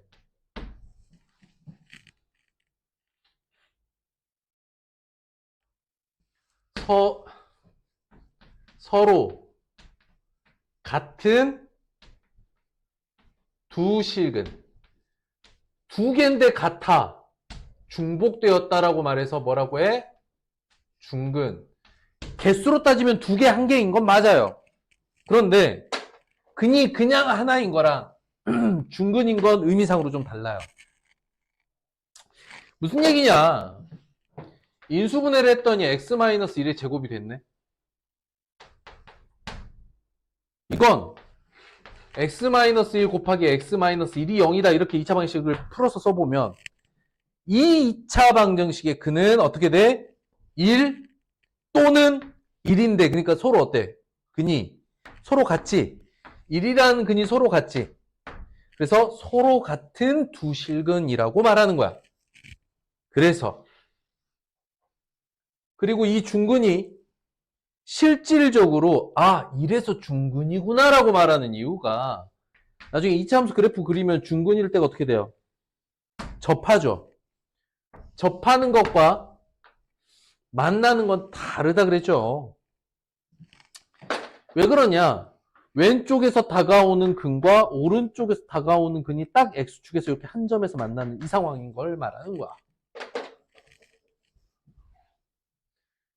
서로 같은 두 실근. 두 개인데 같아. 중복되었다라고 말해서 뭐라고 해? 중근. 개수로 따지면 두 개, 한 개인 건 맞아요. 그런데 근이 그냥 하나인 거랑 중근인 건 의미상으로 좀 달라요. 무슨 얘기냐? 인수분해를 했더니 x-1의 제곱이 됐네. 이건 x-1 곱하기 x-1이 0이다 이렇게 2차 방정식을 풀어서 써보면 이 2차 방정식의 근은 어떻게 돼? 1 또는 1인데 그러니까 서로 어때? 근이 서로 같지? 1이라는 근이 서로 같지? 그래서 서로 같은 두 실근이라고 말하는 거야. 그래서 그리고 이 중근이 실질적으로 이래서 중근이구나 라고 말하는 이유가 나중에 2차 함수 그래프 그리면 중근일 때가 어떻게 돼요? 접하죠. 접하는 것과 만나는 건 다르다 그랬죠. 왜 그러냐? 왼쪽에서 다가오는 근과 오른쪽에서 다가오는 근이 딱 X축에서 이렇게 한 점에서 만나는 이 상황인 걸 말하는 거야.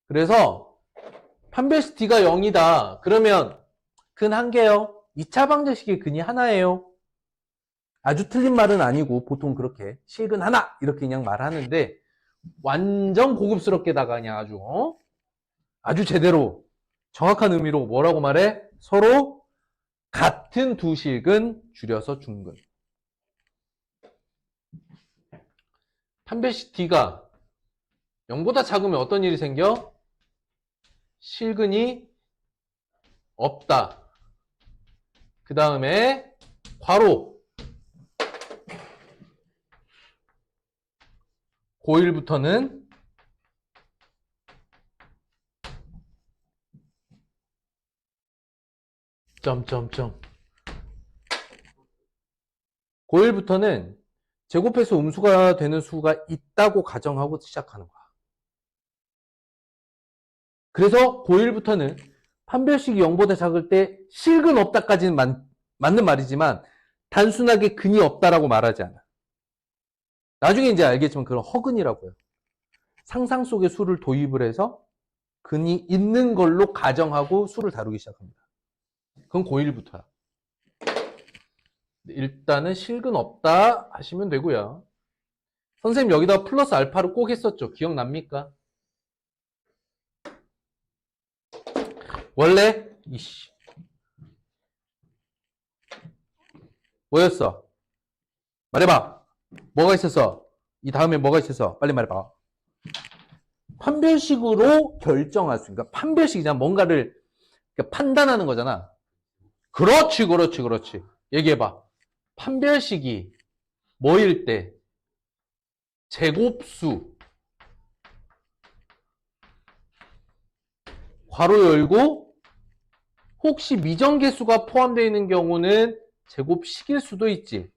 그래서 판별식 D가 0이다. 그러면 근 한 개요. 2차 방정식의 근이 하나예요. 아주 틀린 말은 아니고 보통 그렇게 실근 하나 이렇게 그냥 말하는데 완전 고급스럽게다가 그냥 아주 제대로 정확한 의미로 뭐라고 말해? 서로 같은 두 실근 줄여서 중근. 판별식 D가 0보다 작으면 어떤 일이 생겨? 실근이 없다. 그 다음에 괄호 고1부터는 점점점 고1부터는 제곱해서 음수가 되는 수가 있다고 가정하고 시작하는 거야. 그래서 고1부터는 판별식이 0보다 작을 때 실근 없다까지는 맞는 말이지만 단순하게 근이 없다라고 말하지 않아. 나중에 이제 알겠지만 그런 허근이라고요. 상상 속의 수를 도입을 해서 근이 있는 걸로 가정하고 수를 다루기 시작합니다. 그건 고1부터야. 일단은 실근 없다 하시면 되고요. 선생님 여기다 플러스 알파를 꼭 했었죠. 기억납니까? 원래 뭐였어? 말해봐. 뭐가 있었어? 이 다음에 뭐가 있었어? 빨리 말해봐. 판별식으로 결정할 수 있으니까 판별식이잖아. 뭔가를 판단하는 거잖아. 그렇지. 얘기해봐. 판별식이 뭐일 때? 제곱수 괄호 열고 혹시 미정계수가 포함되어 있는 경우는 제곱식일 수도 있지.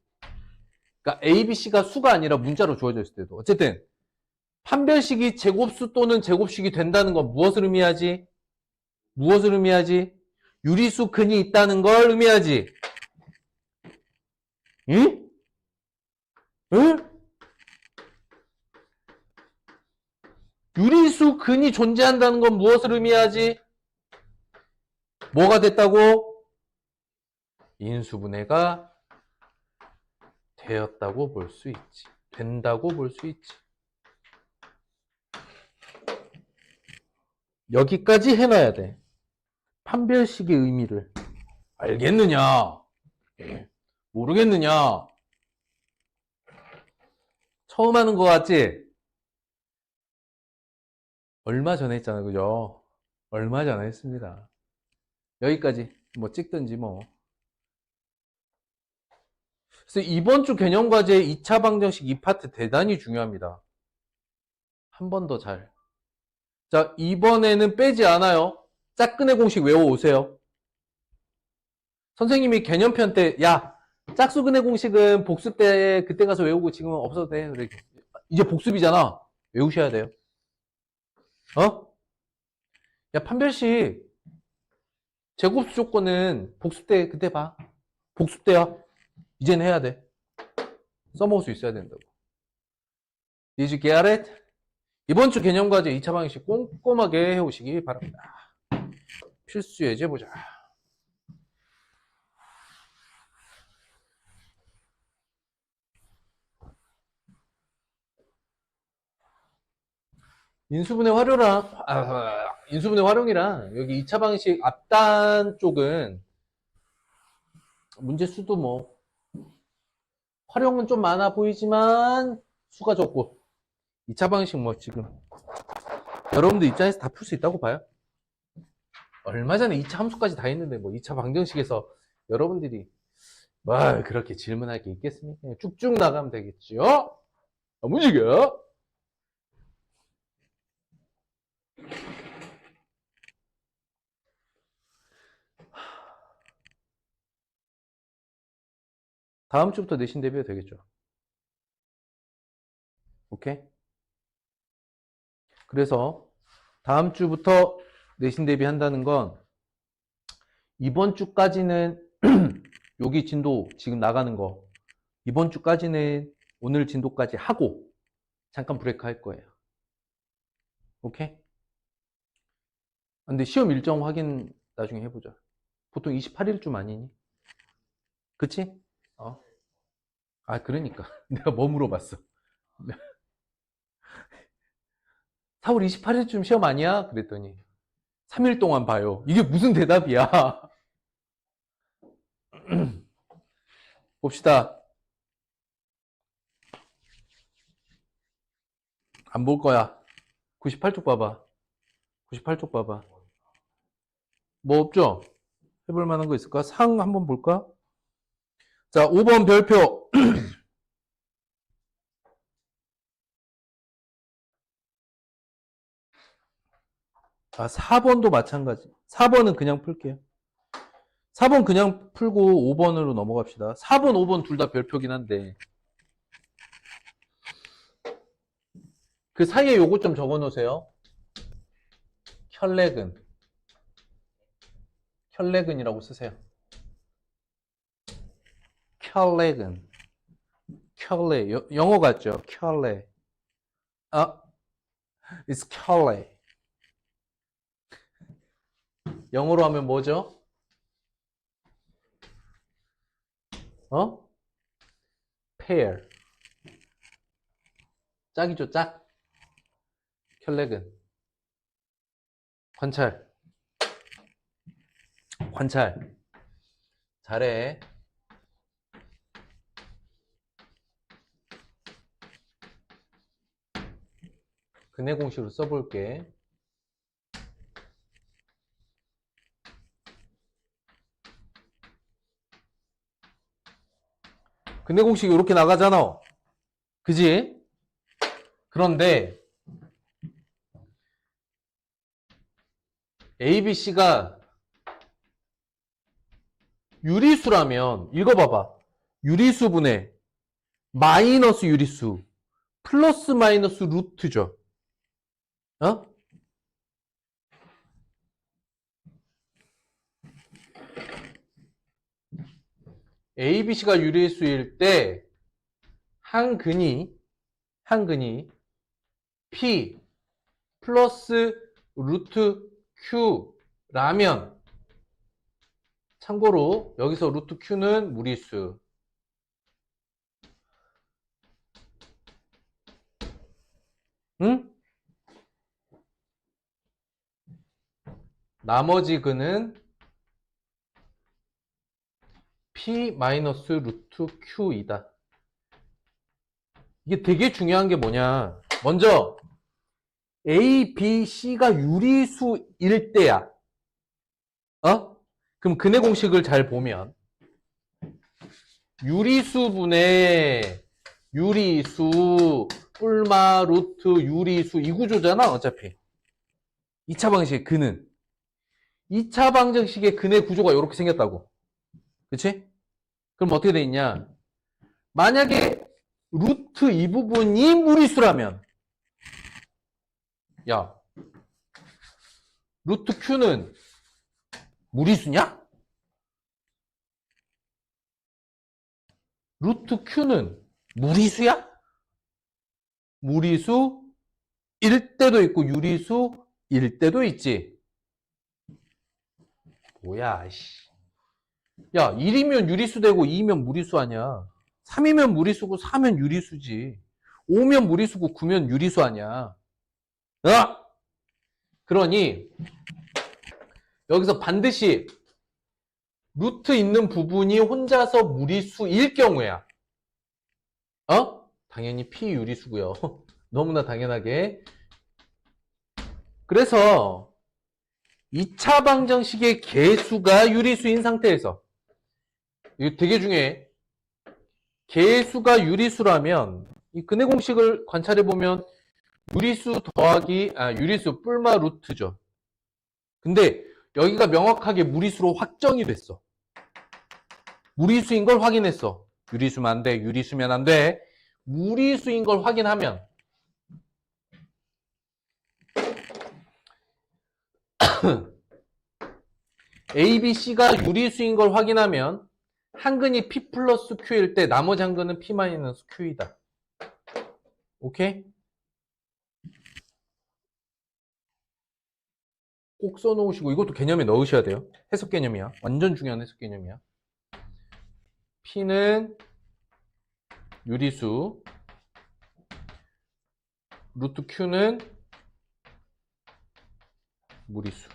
그러니까 A, B, C가 수가 아니라 문자로 주어져 있을 때도. 어쨌든 판별식이 제곱수 또는 제곱식이 된다는 건 무엇을 의미하지? 유리수 근이 있다는 걸 의미하지. 응? 유리수 근이 존재한다는 건 무엇을 의미하지? 뭐가 됐다고? 인수분해가 되었다고 볼 수 있지. 된다고 볼 수 있지. 여기까지 해놔야 돼. 판별식의 의미를. 알겠느냐? 모르겠느냐? 처음 하는 거 같지? 얼마 전에 했잖아, 그죠? 얼마 전에 했습니다. 여기까지 뭐 찍든지 뭐. 그래서 이번 주 개념과제 2차 방정식 이 파트 대단히 중요합니다. 한 번 더 잘. 자, 이번에는 빼지 않아요. 짝근의 공식 외워오세요. 선생님이 개념편 때, 야, 짝수근의 공식은 복습 때 그때 가서 외우고 지금은 없어도 돼. 그래. 이제 복습이잖아. 외우셔야 돼요. 어? 야, 판별식 제곱수 조건은 복습 때 그때 봐. 복습 때야. 이제는 해야 돼. 써먹을 수 있어야 된다고. Did you get it? 이번 주 개념과제 2차 방정식 꼼꼼하게 해오시기 바랍니다. 필수 예제 보자. 인수분해 인수분해 활용이랑 여기 2차 방식 앞단 쪽은 문제 수도 뭐 활용은 좀 많아 보이지만 수가 적고 2차 방식 뭐 지금 여러분들 입장에서 다 풀 수 있다고 봐요. 얼마 전에 2차 함수까지 다 했는데 뭐 2차 방정식에서 여러분들이 뭐 그렇게 질문할 게 있겠습니까? 쭉쭉 나가면 되겠죠? 무지개. 다음 주부터 내신 대비가 되겠죠. 오케이? 그래서 다음 주부터 내신 대비한다는 건 이번 주까지는 여기 진도 지금 나가는 거 이번 주까지는 오늘 진도까지 하고 잠깐 브레이크 할 거예요. 오케이? 근데 시험 일정 확인 나중에 해보자. 보통 28일쯤 아니니? 그치? 그러니까 내가 뭐 물어봤어. 4월 28일쯤 시험 아니야? 그랬더니 3일 동안 봐요. 이게 무슨 대답이야? 봅시다. 안 볼 거야. 98쪽 봐봐. 98쪽 봐봐. 뭐 없죠? 해볼 만한 거 있을까? 상 한번 볼까? 자, 5번 별표. 4번도 마찬가지. 4번은 그냥 풀게요. 4번 그냥 풀고 5번으로 넘어갑시다. 4번, 5번 둘 다 별표긴 한데 그 사이에 요거 좀 적어 놓으세요. 켤레근이라고 쓰세요. 켤레근. 영어 같죠? 켤레. it's 켤레. 영어로 하면 뭐죠? pair. 짝이죠, 짝. 켤레근. 관찰. 잘해. 근해 공식으로 써볼게. 근해 공식이 이렇게 나가잖아. 그지? 그런데 A, B, C가 유리수라면 읽어봐봐. 유리수분의 마이너스 유리수 플러스 마이너스 루트죠. A, B, C가 유리수일 때 한근이 P 플러스 루트 Q라면 참고로 여기서 루트 Q는 무리수. 응? 나머지 근은 P 마이너스 루트 Q이다. 이게 되게 중요한 게 뭐냐. 먼저 A, B, C가 유리수일 때야. 그럼 근의 공식을 잘 보면 유리수분의 유리수 뿔마 루트 유리수 이 구조잖아 어차피. 2차 방식의 근은 2차 방정식의 근의 구조가 이렇게 생겼다고. 그치? 그럼 어떻게 돼 있냐? 만약에 루트 이 부분이 무리수라면 야, 루트 Q는 무리수냐? 루트 Q는 무리수야? 무리수일 때도 있고 유리수일 때도 있지. 뭐야, 씨. 야, 1이면 유리수 되고 2면 무리수 아니야. 3이면 무리수고 4면 유리수지. 5면 무리수고 9면 유리수 아니야. 그러니 여기서 반드시 루트 있는 부분이 혼자서 무리수일 경우야. 당연히 P 유리수고요. 너무나 당연하게. 그래서 2차 방정식의 개수가 유리수인 상태에서 이거 되게 중요해. 개수가 유리수라면 이 근의 공식을 관찰해 보면 유리수 더하기 유리수 뿔마 루트죠. 근데 여기가 명확하게 무리수로 확정이 됐어. 무리수인 걸 확인했어. 유리수면 안 돼. 유리수면 안 돼. 무리수인 걸 확인하면 A, B, C가 유리수인 걸 확인하면 한 근이 P 플러스 Q일 때 나머지 한 근은 P 마이너스 Q이다. 오케이? 꼭 써놓으시고 이것도 개념에 넣으셔야 돼요. 해석 개념이야. 완전 중요한 해석 개념이야. P는 유리수, 루트 Q는 무리수.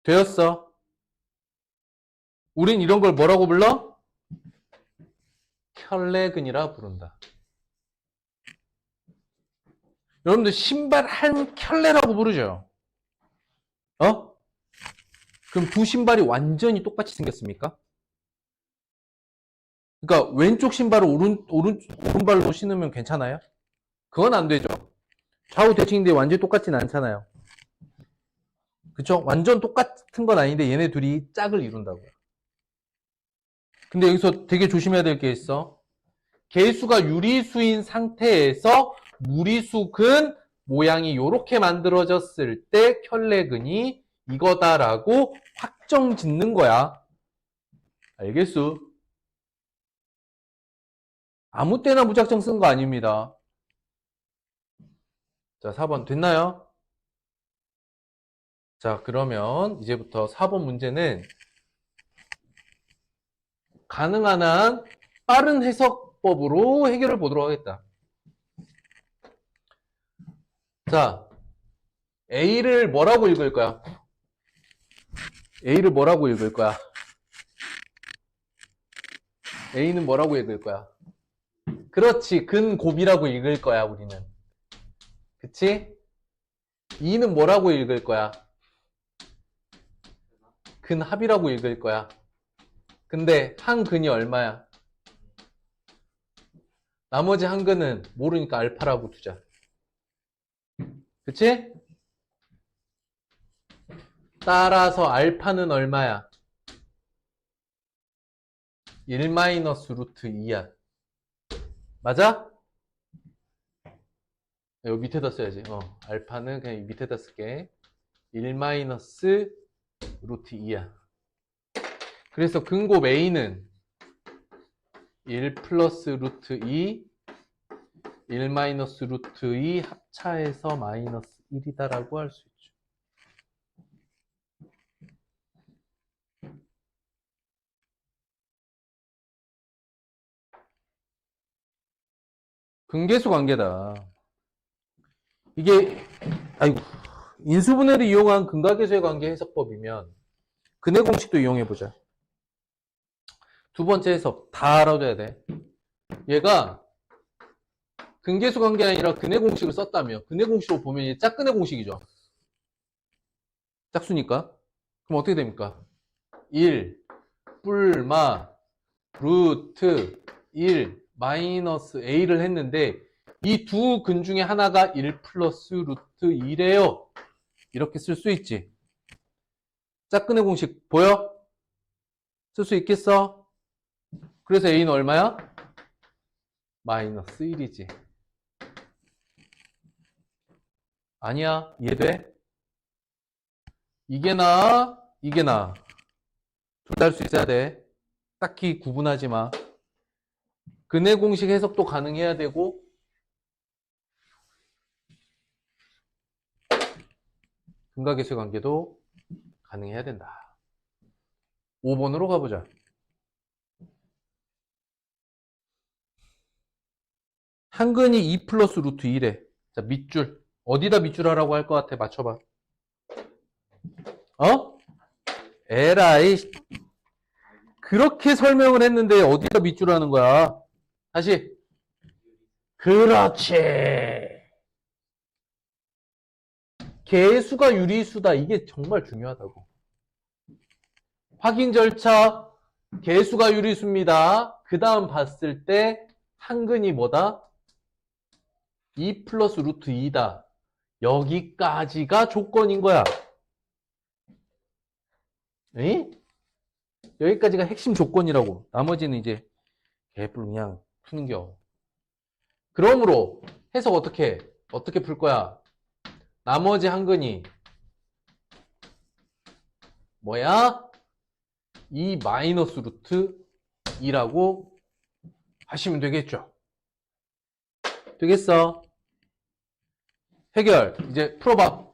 되었어. 우린 이런 걸 뭐라고 불러? 켤레근이라 부른다. 여러분들 신발 한 켤레라고 부르죠? 그럼 두 신발이 완전히 똑같이 생겼습니까? 그러니까 왼쪽 신발을 오른발로 신으면 괜찮아요? 그건 안 되죠. 좌우 대칭인데 완전히 똑같진 않잖아요. 그쵸? 완전 똑같은 건 아닌데 얘네 둘이 짝을 이룬다고요. 근데 여기서 되게 조심해야 될 게 있어. 개수가 유리수인 상태에서 무리수근 모양이 이렇게 만들어졌을 때 켤레근이 이거다라고 확정 짓는 거야. 알겠어? 아무 때나 무작정 쓴 거 아닙니다. 자, 4번 됐나요? 자, 그러면 이제부터 4번 문제는 가능한 한 빠른 해석법으로 해결을 보도록 하겠다. 자, A를 뭐라고 읽을 거야? A를 뭐라고 읽을 거야? A는 뭐라고 읽을 거야? 그렇지, 근곱이라고 읽을 거야, 우리는. 그치? 2는 뭐라고 읽을 거야? 근합이라고 읽을 거야. 근데 한 근이 얼마야? 나머지 한 근은 모르니까 알파라고 두자. 그치? 따라서 알파는 얼마야? 1 마이너스 루트 2야. 맞아? 여기 밑에다 써야지. 알파는 그냥 이 밑에다 쓸게. 1 마이너스 루트 2야. 그래서 근곱 A는 1 플러스 루트 2, 1 마이너스 루트 2 합차해서 마이너스 1이다라고 할 수 있죠. 근계수 관계다. 이게 아이고 인수분해를 이용한 근각계수의 관계 해석법이면 근해 공식도 이용해보자. 두 번째 해석 다 알아둬야 돼. 얘가 근계수 관계가 아니라 근해 공식을 썼다며. 근해 공식으로 보면 이게 짝근해 공식이죠. 짝수니까. 그럼 어떻게 됩니까? 1 뿔마 루트 1 마이너스 A를 했는데 이 두 근 중에 하나가 1 플러스 루트 2래요. 이렇게 쓸 수 있지. 짝근의 공식 보여? 쓸 수 있겠어? 그래서 A는 얼마야? 마이너스 1이지. 아니야. 이해돼? 이게 나아? 이게 나아? 둘 다 할 수 있어야 돼. 딱히 구분하지 마. 근해 공식 해석도 가능해야 되고 근각계수의 관계도 가능해야 된다. 5번으로 가보자. 한근이 2 플러스 루트 2래. 자, 밑줄. 어디다 밑줄 하라고 할 것 같아? 맞춰봐. 에라이. 그렇게 설명을 했는데 어디다 밑줄 하는 거야? 다시. 그렇지. 개수가 유리수다. 이게 정말 중요하다고. 확인 절차. 개수가 유리수입니다. 그 다음 봤을 때 한근이 뭐다? 2 플러스 루트 2다. 여기까지가 조건인 거야. 에? 여기까지가 핵심 조건이라고. 나머지는 이제 개뿔 그냥 푸는겨. 그러므로 해석 어떻게 풀 거야? 나머지 한근이 뭐야? 2 마이너스 루트 2라고 하시면 되겠죠. 되겠어? 해결. 이제 풀어봐.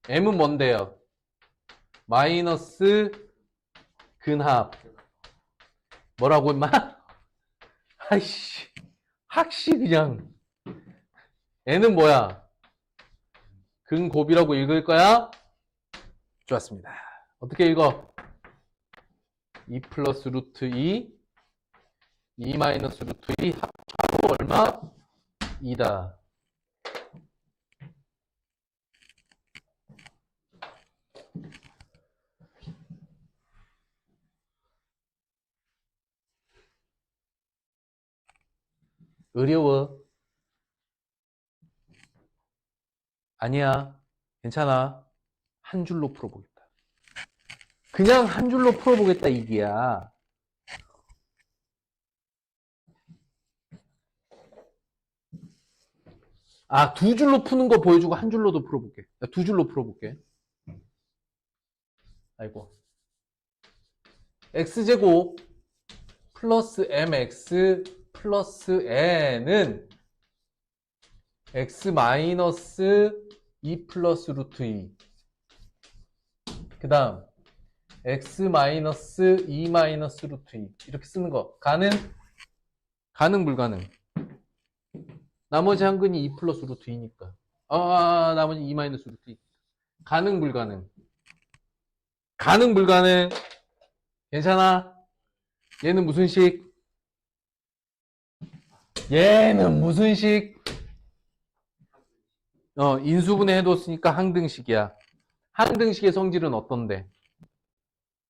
m은 뭔데요? 마이너스 근합. 뭐라고 임마? 아이씨. 학시 그냥. n은 뭐야? 근곱이라고 읽을 거야? 좋았습니다. 어떻게 읽어? 2 플러스 루트 2, 2 마이너스 루트 2 합하고 얼마? 2다. 어려워. 아니야. 괜찮아. 한 줄로 풀어보겠다. 그냥 한 줄로 풀어보겠다 이게야. 아, 두 줄로 푸는 거 보여주고 한 줄로도 풀어볼게. 두 줄로 풀어볼게. 아이고. x제곱 플러스 mx 플러스 n은 x 마이너스 2 플러스 루트 2. 그 다음 x 마이너스 2 마이너스 루트 2. 이렇게 쓰는 거. 가능? 가능 불가능? 나머지 한근이 2 플러스 루트 2니까. 나머지 2 마이너스 루트 2. 가능 불가능? 가능 불가능? 괜찮아? 얘는 무슨 식? 얘는 무슨 식? 인수분해 해뒀으니까 항등식이야. 항등식의 성질은 어떤데?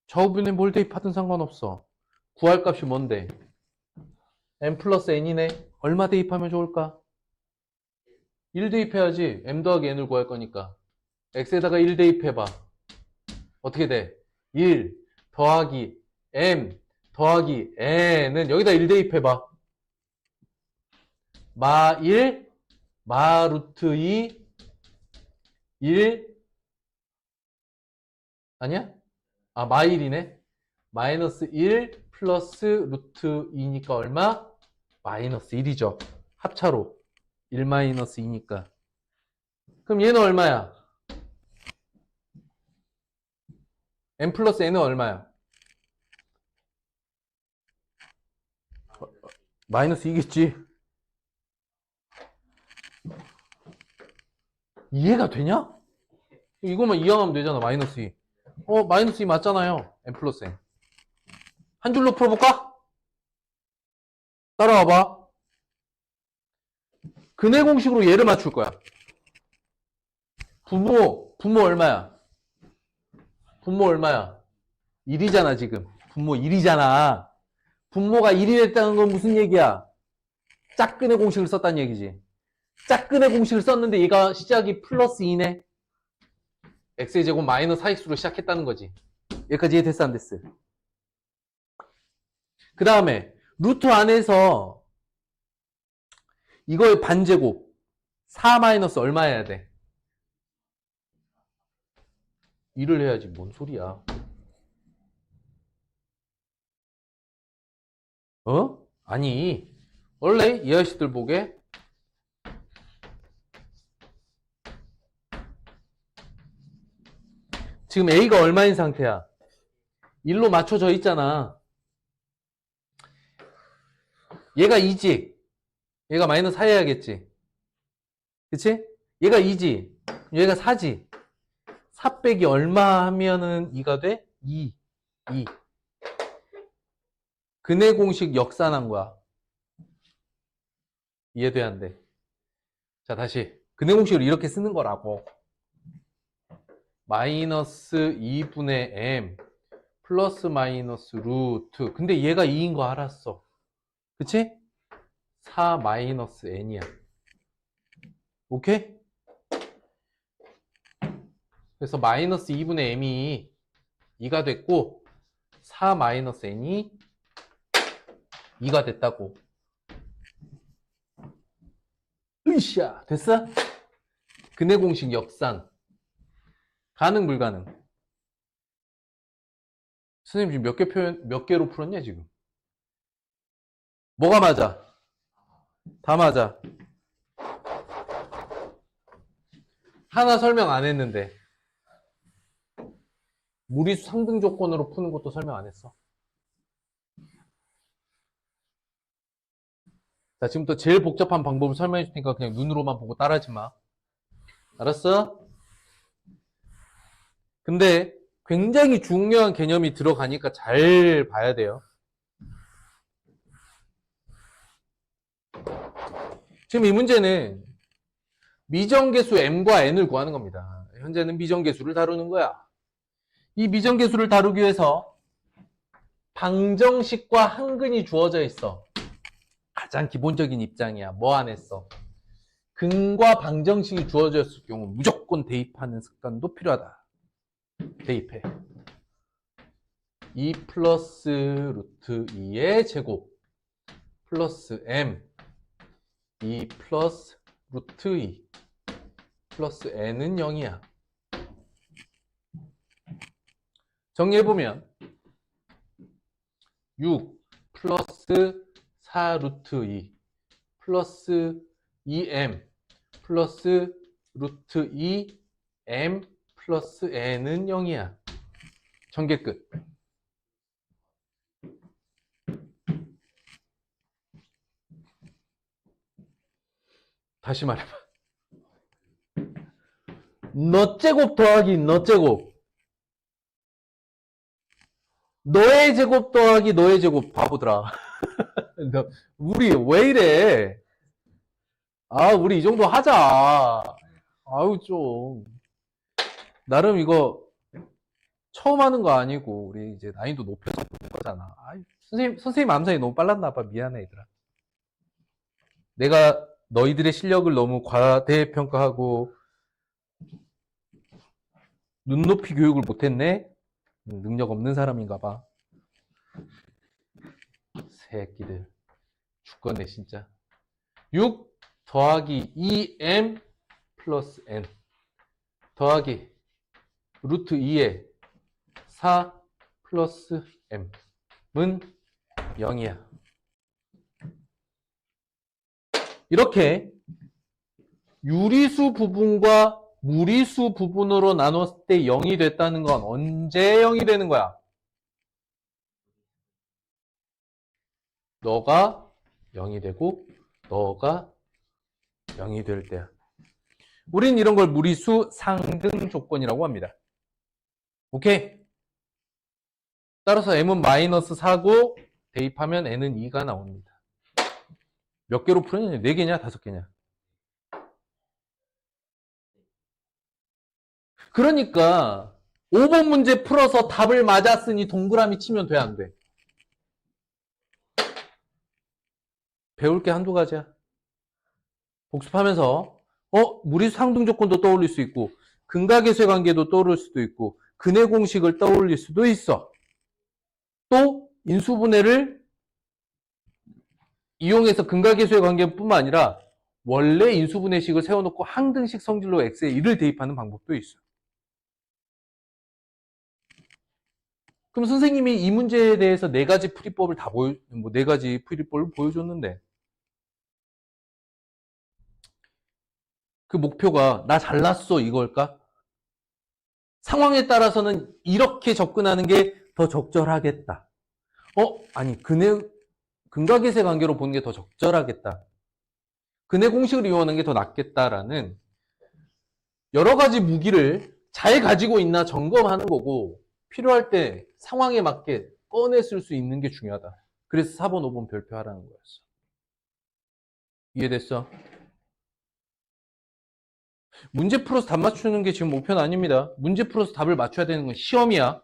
저분에 뭘 대입하든 상관없어. 구할 값이 뭔데? m 플러스 n이네. 얼마 대입하면 좋을까? 1 대입해야지. m 더하기 n을 구할 거니까. x에다가 1 대입해봐. 어떻게 돼? 1 더하기 m 더하기 n은 여기다 1 대입해봐. 마 1 마 루트 2 1 아니야? 아, 마 1이네. 마이너스 1 플러스 루트 2니까 얼마? 마이너스 1이죠. 합차로 1 마이너스 2니까. 그럼 얘는 얼마야? n 플러스 n은 얼마야? 마이너스 2겠지. 이해가 되냐? 이거만 이항하면 되잖아. 마이너스 2. 마이너스 2 맞잖아요. n 플러스 n. 한 줄로 풀어볼까? 따라와봐. 근해 공식으로 얘를 맞출 거야. 부모 얼마야? 분모 얼마야? 1이잖아, 지금. 분모 1이잖아. 분모가 1이 됐다는 건 무슨 얘기야? 짝근의 공식을 썼다는 얘기지. 짝근의 공식을 썼는데 얘가 시작이 플러스 2네. x의 제곱 마이너스 4x로 시작했다는 거지. 여기까지 이해됐어, 안 됐어? 그 다음에 루트 안에서 이거의 반제곱 4 마이너스 얼마 해야 돼? 1을 해야지. 뭔 소리야. 아니, 원래 이 아저씨들 보게 지금 A가 얼마인 상태야? 1로 맞춰져 있잖아. 얘가 2지. 얘가 마이너스 4 해야겠지. 그치? 얘가 2지. 얘가 4지. 4 빼기 얼마 하면은 2가 돼? 2. 근해 공식 역산한 거야. 이해돼, 안 돼? 자, 다시. 근해 공식을 이렇게 쓰는 거라고. 마이너스 2분의 m 플러스 마이너스 루트. 근데 얘가 2인 거 알았어. 그치? 4 마이너스 n이야. 오케이? 그래서 마이너스 2분의 m이 2가 됐고 4 마이너스 n이 2가 됐다고. 으쌰! 됐어? 근해 공식 역산. 가능, 불가능? 선생님 지금 몇 개로 풀었냐, 지금? 뭐가 맞아? 다 맞아. 하나 설명 안 했는데. 무리수 상등 조건으로 푸는 것도 설명 안 했어. 자, 지금부터 제일 복잡한 방법을 설명해 줄 테니까 그냥 눈으로만 보고 따라하지 마. 알았어? 근데 굉장히 중요한 개념이 들어가니까 잘 봐야 돼요. 지금 이 문제는 미정계수 m과 n을 구하는 겁니다. 현재는 미정계수를 다루는 거야. 이 미정계수를 다루기 위해서 방정식과 한근이 주어져 있어. 가장 기본적인 입장이야. 뭐 안 했어? 근과 방정식이 주어져 있을 경우 무조건 대입하는 습관도 필요하다. 대입해. 2 플러스 루트 2의 제곱 플러스 m 2 플러스 루트 2 플러스 n은 0이야. 정리해보면 6 플러스 4 루트 2 플러스 2m 플러스 루트 2m 플러스 n은 0이야. 전개 끝. 다시 말해봐. 너 제곱 더하기 너 제곱. 너의 제곱 더하기 너의 제곱. 바보들아. 우리 왜 이래? 우리 이 정도 하자. 아우, 좀. 나름 이거 처음 하는 거 아니고, 우리 이제 난이도 높여서 하는 거잖아. 선생님 암산이 너무 빨랐나 봐. 미안해, 얘들아. 내가 너희들의 실력을 너무 과대평가하고, 눈높이 교육을 못했네? 능력 없는 사람인가 봐. 새끼들. 죽겠네, 진짜. 6 더하기 2m 플러스 n 더하기 루트 2의 4 플러스 m은 0이야. 이렇게 유리수 부분과 무리수 부분으로 나눴을 때 0이 됐다는 건 언제 0이 되는 거야? 너가 0이 되고 너가 0이 될 때야. 우린 이런 걸 무리수 상등 조건이라고 합니다. 오케이? 따라서 m은 마이너스 4고 대입하면 n은 2가 나옵니다. 몇 개로 풀었냐? 4개냐? 5개냐? 그러니까 5번 문제 풀어서 답을 맞았으니 동그라미 치면 돼, 안 돼? 배울 게 한두 가지야. 복습하면서 무리수 상등 조건도 떠올릴 수 있고 근각계수의 관계도 떠오를 수도 있고 근의 공식을 떠올릴 수도 있어. 또 인수분해를 이용해서 근각계수의 관계뿐만 아니라 원래 인수분해식을 세워놓고 항등식 성질로 x에 1을 대입하는 방법도 있어. 그럼 선생님이 이 문제에 대해서 4가지 풀이법을 다 4가지 풀이법을 보여줬는데 그 목표가 나 잘났어 이걸까? 상황에 따라서는 이렇게 접근하는 게 더 적절하겠다. 아니 근각계수의 관계로 보는 게 더 적절하겠다. 근의 공식을 이용하는 게 더 낫겠다라는 여러 가지 무기를 잘 가지고 있나 점검하는 거고 필요할 때 상황에 맞게 꺼내 쓸 수 있는 게 중요하다. 그래서 4번, 5번 별표하라는 거였어. 이해됐어? 문제 풀어서 답 맞추는 게 지금 목표는 아닙니다. 문제 풀어서 답을 맞춰야 되는 건 시험이야.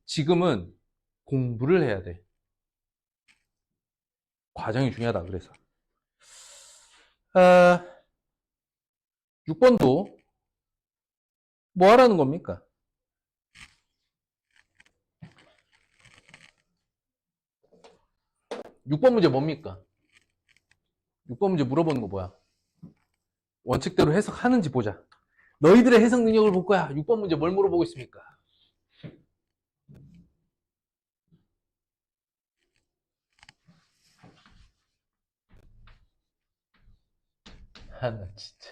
지금은 공부를 해야 돼. 과정이 중요하다. 그래서 6번도 뭐 하라는 겁니까? 6번 문제 뭡니까? 6번 문제 물어보는 거 뭐야? 원칙대로 해석하는지 보자. 너희들의 해석 능력을 볼 거야. 6번 문제 뭘 물어보고 있습니까? 나 진짜.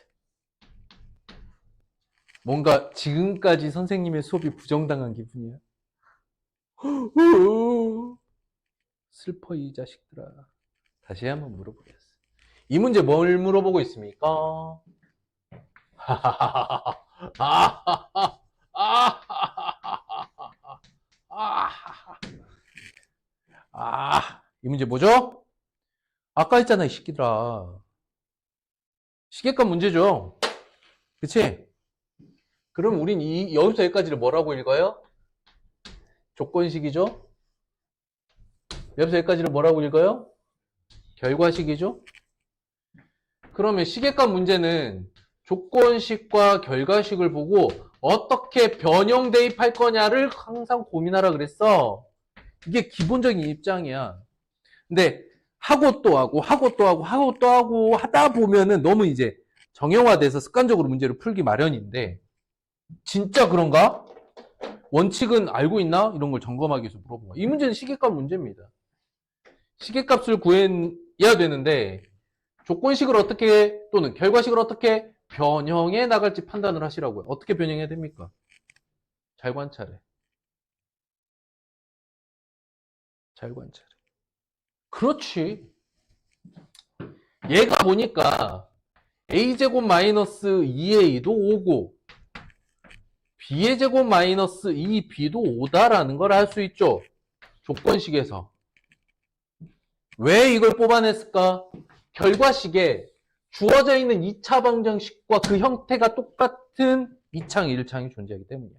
뭔가 지금까지 선생님의 수업이 부정당한 기분이야. 슬퍼 이 자식들아. 다시 한번 물어보겠어. 이 문제 뭘 물어보고 있습니까? 이 문제 뭐죠? 아까 했잖아, 이 새끼들아. 시계값 문제죠. 그치? 그럼 우린 여기서 여기까지를 뭐라고 읽어요? 조건식이죠? 여기서 여기까지를 뭐라고 읽어요? 결과식이죠? 그러면 시계값 문제는 조건식과 결과식을 보고 어떻게 변형 대입할 거냐를 항상 고민하라 그랬어. 이게 기본적인 입장이야. 근데 하고 또 하고 하고 또 하고 하고 또 하고 하다 보면은 너무 이제 정형화돼서 습관적으로 문제를 풀기 마련인데 진짜 그런가? 원칙은 알고 있나? 이런 걸 점검하기 위해서 물어본 거야. 이 문제는 시계값 문제입니다. 시계값을 구해야 되는데 조건식을 어떻게 또는 결과식을 어떻게 변형해 나갈지 판단을 하시라고요. 어떻게 변형해야 됩니까? 잘 관찰해. 잘 관찰해. 그렇지. 얘가 보니까 a제곱 마이너스 2a도 5고 b의 제곱 마이너스 2b도 5다라는 걸 알 수 있죠. 조건식에서. 왜 이걸 뽑아냈을까? 결과식에 주어져 있는 2차 방정식과 그 형태가 똑같은 2창, 1창이 존재하기 때문이야.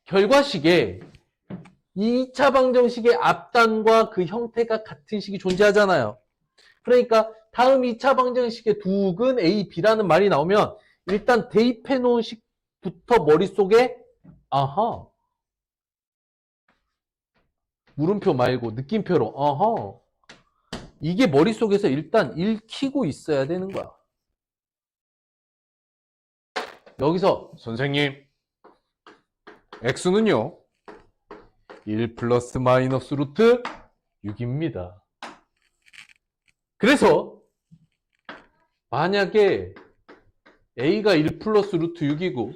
결과식에 2차 방정식의 앞단과 그 형태가 같은 식이 존재하잖아요. 그러니까 다음 2차 방정식의 두근 A, B라는 말이 나오면 일단 대입해 놓은 식부터 머릿속에 아하 물음표 말고 느낌표로 어허 이게 머릿속에서 일단 읽히고 있어야 되는 거야. 여기서 선생님 x는요 1 플러스 마이너스 루트 6입니다. 그래서 만약에 a가 1 플러스 루트 6이고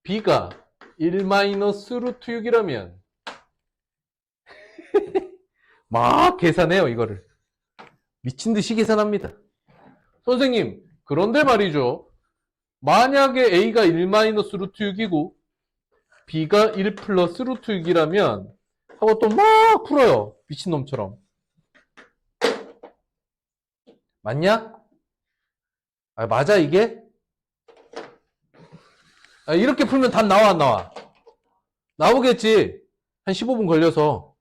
b가 1 마이너스 루트 6이라면 막 계산해요. 이거를 미친듯이 계산합니다. 선생님 그런데 말이죠. 만약에 a가 1 마이너스 루트 6이고 b가 1 플러스 루트 6이라면 하고 또 막 풀어요. 미친놈처럼. 맞냐? 아, 맞아 이게? 아, 이렇게 풀면 답 나와 안 나와? 나오겠지. 한 15분 걸려서.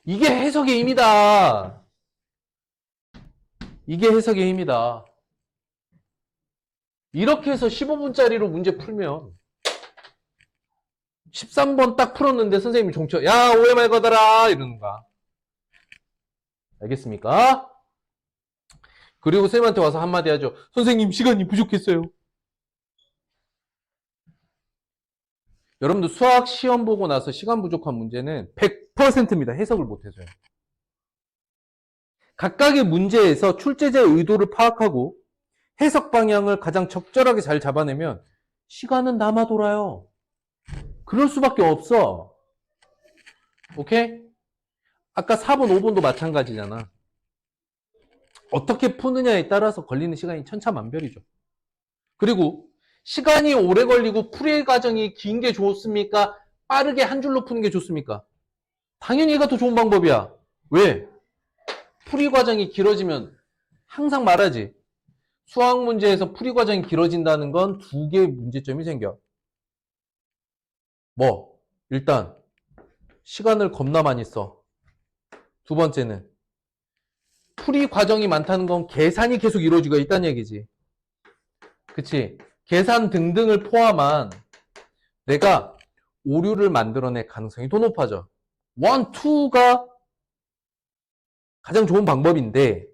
이게 해석의 힘이다. 이게 해석의 힘이다. 이렇게 해서 15분짜리로 문제 풀면 13번 딱 풀었는데 선생님이 종쳐 야 오해 말거더라 이러는 거야. 알겠습니까? 그리고 선생님한테 와서 한마디 하죠. 선생님 시간이 부족했어요. 여러분들 수학 시험 보고 나서 시간 부족한 문제는 100%입니다. 해석을 못해서요. 각각의 문제에서 출제자의 의도를 파악하고 해석 방향을 가장 적절하게 잘 잡아내면 시간은 남아 돌아요. 그럴 수밖에 없어. 오케이? 아까 4번, 5번도 마찬가지잖아. 어떻게 푸느냐에 따라서 걸리는 시간이 천차만별이죠. 그리고 시간이 오래 걸리고 풀이 과정이 긴 게 좋습니까? 빠르게 한 줄로 푸는 게 좋습니까? 당연히 얘가 더 좋은 방법이야. 왜? 풀이 과정이 길어지면 항상 말하지. 수학 문제에서 풀이 과정이 길어진다는 건 두 개의 문제점이 생겨. 뭐? 일단 시간을 겁나 많이 써. 두 번째는 풀이 과정이 많다는 건 계산이 계속 이루어지고 있다는 얘기지. 그치? 계산 등등을 포함한 내가 오류를 만들어낼 가능성이 더 높아져. 1, 2가 가장 좋은 방법인데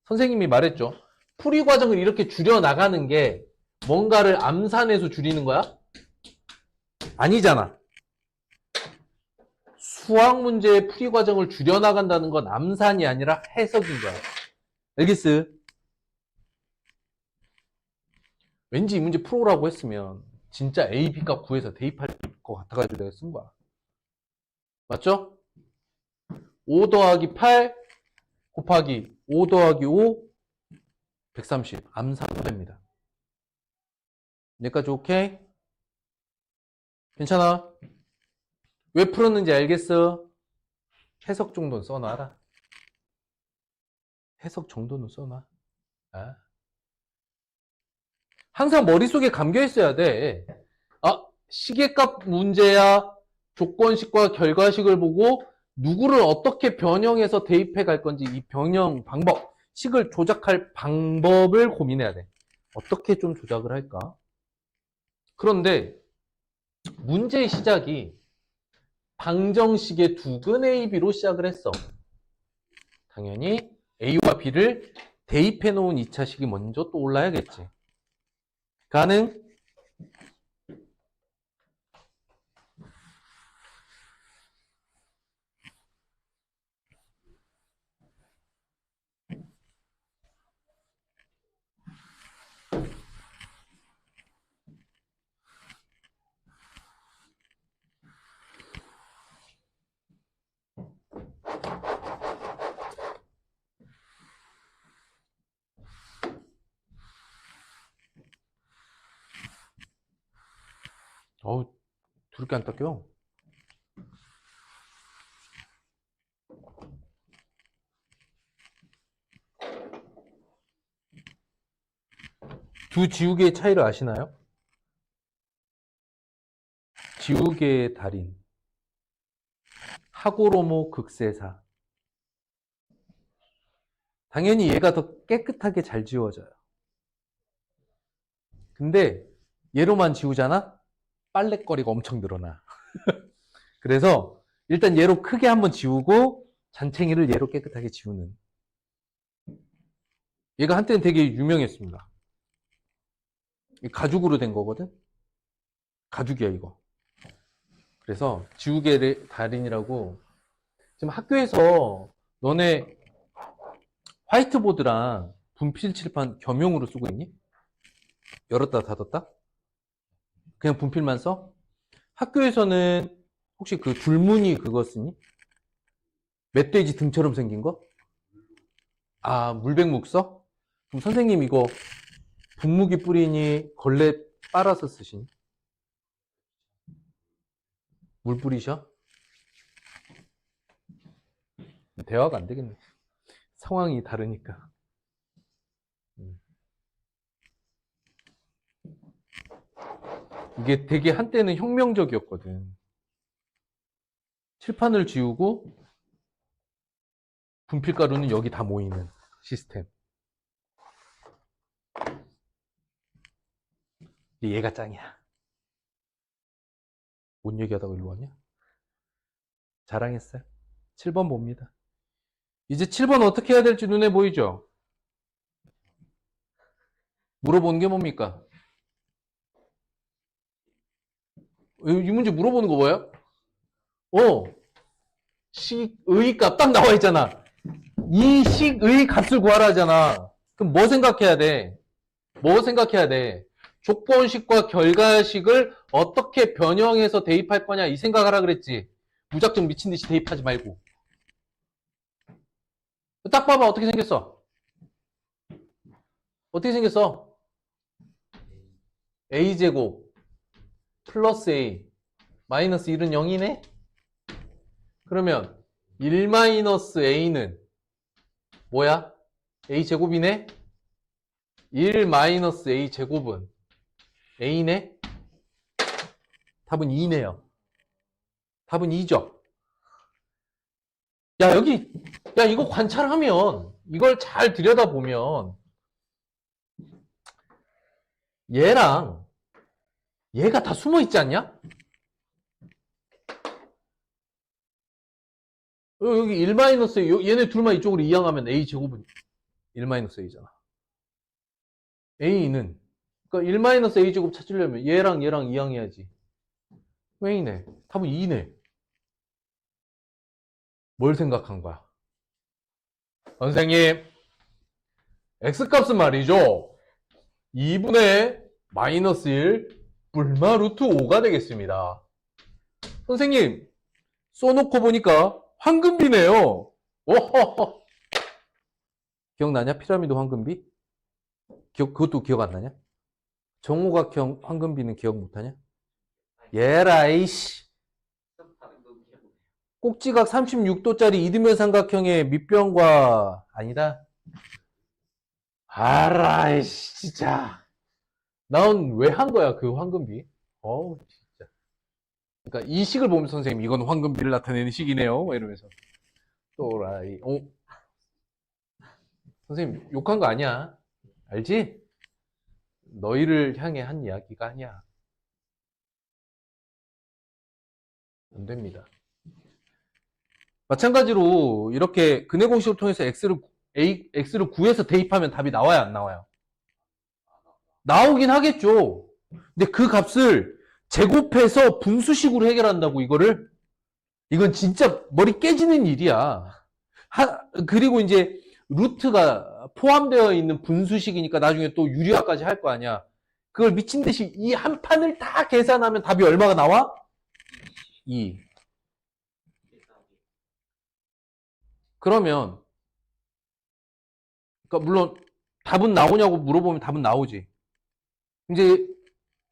선생님이 말했죠. 풀이 과정을 이렇게 줄여나가는 게 뭔가를 암산해서 줄이는 거야? 아니잖아. 수학 문제의 풀이 과정을 줄여나간다는 건 암산이 아니라 해석인 거야. 알겠어? 왠지 이 문제 풀어오라고 했으면 진짜 A, B값 구해서 대입할 것 같아가지고 내가 쓴 거야. 맞죠? 5 더하기 8 곱하기 5 더하기 5 130 암산됩니다. 여기까지 오케이? 괜찮아? 왜 풀었는지 알겠어? 해석 정도는 써놔라. 해석 정도는 써놔. 아. 항상 머릿속에 감겨 있어야 돼. 아, 시계값 문제야. 조건식과 결과식을 보고 누구를 어떻게 변형해서 대입해 갈 건지 이 변형 방법, 식을 조작할 방법을 고민해야 돼. 어떻게 좀 조작을 할까? 그런데 문제의 시작이 방정식의 두근 A, B로 시작을 했어. 당연히 A와 B를 대입해 놓은 2차식이 먼저 떠올라야겠지. 가능? 어우, 더럽게 안 닦여. 두 지우개의 차이를 아시나요? 지우개의 달인, 하고로모 극세사. 당연히 얘가 더 깨끗하게 잘 지워져요. 근데 얘로만 지우잖아? 빨래거리가 엄청 늘어나. 그래서 일단 얘로 크게 한번 지우고 잔챙이를 얘로 깨끗하게 지우는. 얘가 한때는 되게 유명했습니다. 가죽으로 된 거거든? 가죽이야, 이거. 그래서 지우개 달인이라고. 지금 학교에서 너네 화이트보드랑 분필 칠판 겸용으로 쓰고 있니? 열었다 닫았다? 그냥 분필만 써? 학교에서는 혹시 그 줄무늬 그거 쓰니? 멧돼지 등처럼 생긴 거? 아, 물백묵 써? 그럼 선생님 이거 분무기 뿌리니 걸레 빨아서 쓰시니? 물 뿌리셔? 대화가 안 되겠네. 상황이 다르니까. 이게 되게 한때는 혁명적이었거든. 칠판을 지우고 분필가루는 여기 다 모이는 시스템. 얘가 짱이야. 뭔 얘기하다가 일로 왔냐? 자랑했어요. 7번 봅니다. 이제 7번 어떻게 해야 될지 눈에 보이죠? 물어보는 게 뭡니까? 이 문제 물어보는 거 뭐예요? 식의 값 딱 나와 있잖아. 이 식의 값을 구하라 하잖아. 그럼 뭐 생각해야 돼? 뭐 생각해야 돼? 조건식과 결과식을 어떻게 변형해서 대입할 거냐 이 생각하라 그랬지. 무작정 미친 듯이 대입하지 말고. 딱 봐봐 어떻게 생겼어? 어떻게 생겼어? a제곱 플러스 a 마이너스 1은 0이네? 그러면 1 마이너스 a는 뭐야? a제곱이네? 1 마이너스 a제곱은 a네? 답은 2네요. 답은 2죠. 야, 여기, 야, 이거 관찰하면, 이걸 잘 들여다보면, 얘랑 얘가 다 숨어 있지 않냐? 여기 1 마이너스 얘네 둘만 이쪽으로 이항하면 a제곱은 1 마이너스 a잖아. a는, 그러니까 1 마이너스 a제곱 찾으려면 얘랑 이항해야지. 왜이네? 답은 2네. 뭘 생각한 거야? 선생님, x값은 말이죠. 2분의 마이너스 1 불마 루트 5가 되겠습니다. 선생님, 써놓고 보니까 황금비네요. 오호호. 기억나냐? 피라미드 황금비? 그것도 기억 안 나냐? 정오각형 황금비는 기억 못하냐? 예라이씨. 꼭지각 36도짜리 이등변 삼각형의 밑변과 아니다. 아라이씨 진짜. 난 왜 한 거야 그 황금비? 어우 진짜. 그러니까 이 식을 보면 선생님 이건 황금비를 나타내는 식이네요 이러면서 또라이. 선생님 욕한 거 아니야. 알지? 너희를 향해 한 이야기가 아니야. 안 됩니다. 마찬가지로 이렇게 근해 공식을 통해서 x를 구해서 대입하면 답이 나와요, 안 나와요? 나오긴 하겠죠. 근데 그 값을 제곱해서 분수식으로 해결한다고 이거를? 이건 진짜 머리 깨지는 일이야. 그리고 이제 루트가 포함되어 있는 분수식이니까 나중에 또 유리화까지 할 거 아니야. 그걸 미친 듯이 이 한 판을 다 계산하면 답이 얼마가 나와? 2. 그러면 그러니까 물론 답은 나오냐고 물어보면 답은 나오지. 이제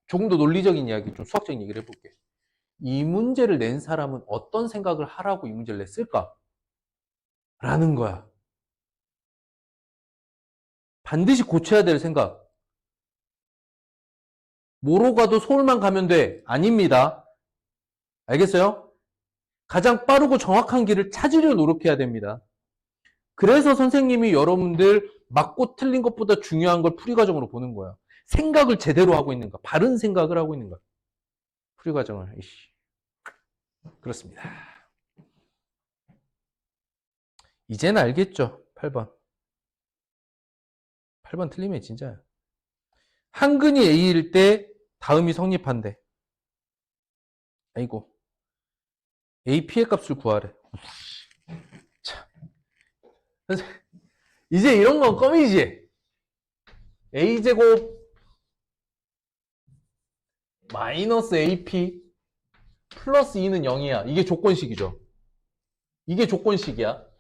조금 더 논리적인 이야기, 좀 수학적인 얘기를 해볼게. 이 문제를 낸 사람은 어떤 생각을 하라고 이 문제를 냈을까? 라는 거야. 반드시 고쳐야 될 생각. 뭐로 가도 서울만 가면 돼. 아닙니다. 알겠어요? 가장 빠르고 정확한 길을 찾으려 노력해야 됩니다. 그래서 선생님이 여러분들 맞고 틀린 것보다 중요한 걸 풀이 과정으로 보는 거야. 생각을 제대로 하고 있는가? 바른 생각을 하고 있는가? 풀이 과정을. 그렇습니다. 이제는 알겠죠? 8번. 8번 틀리면 진짜야. 한근이 A일 때 다음이 성립한대. 아이고. A 피해 값을 구하래. 참. 이제 이런 건 껌이지. A제곱 마이너스 AP 플러스 2는 0이야. 이게 조건식이죠. 이게 조건식이야.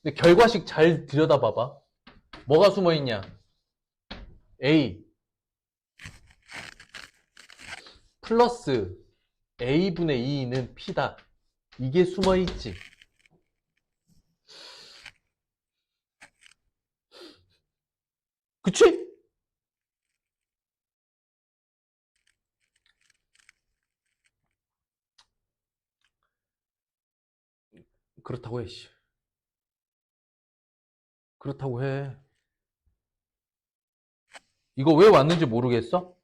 근데 결과식 잘 들여다봐봐. 뭐가 숨어있냐? A 플러스 A분의 2는 P다. 이게 숨어있지. 그치? 그렇다고 해, 씨. 그렇다고 해. 이거 왜 왔는지 모르겠어?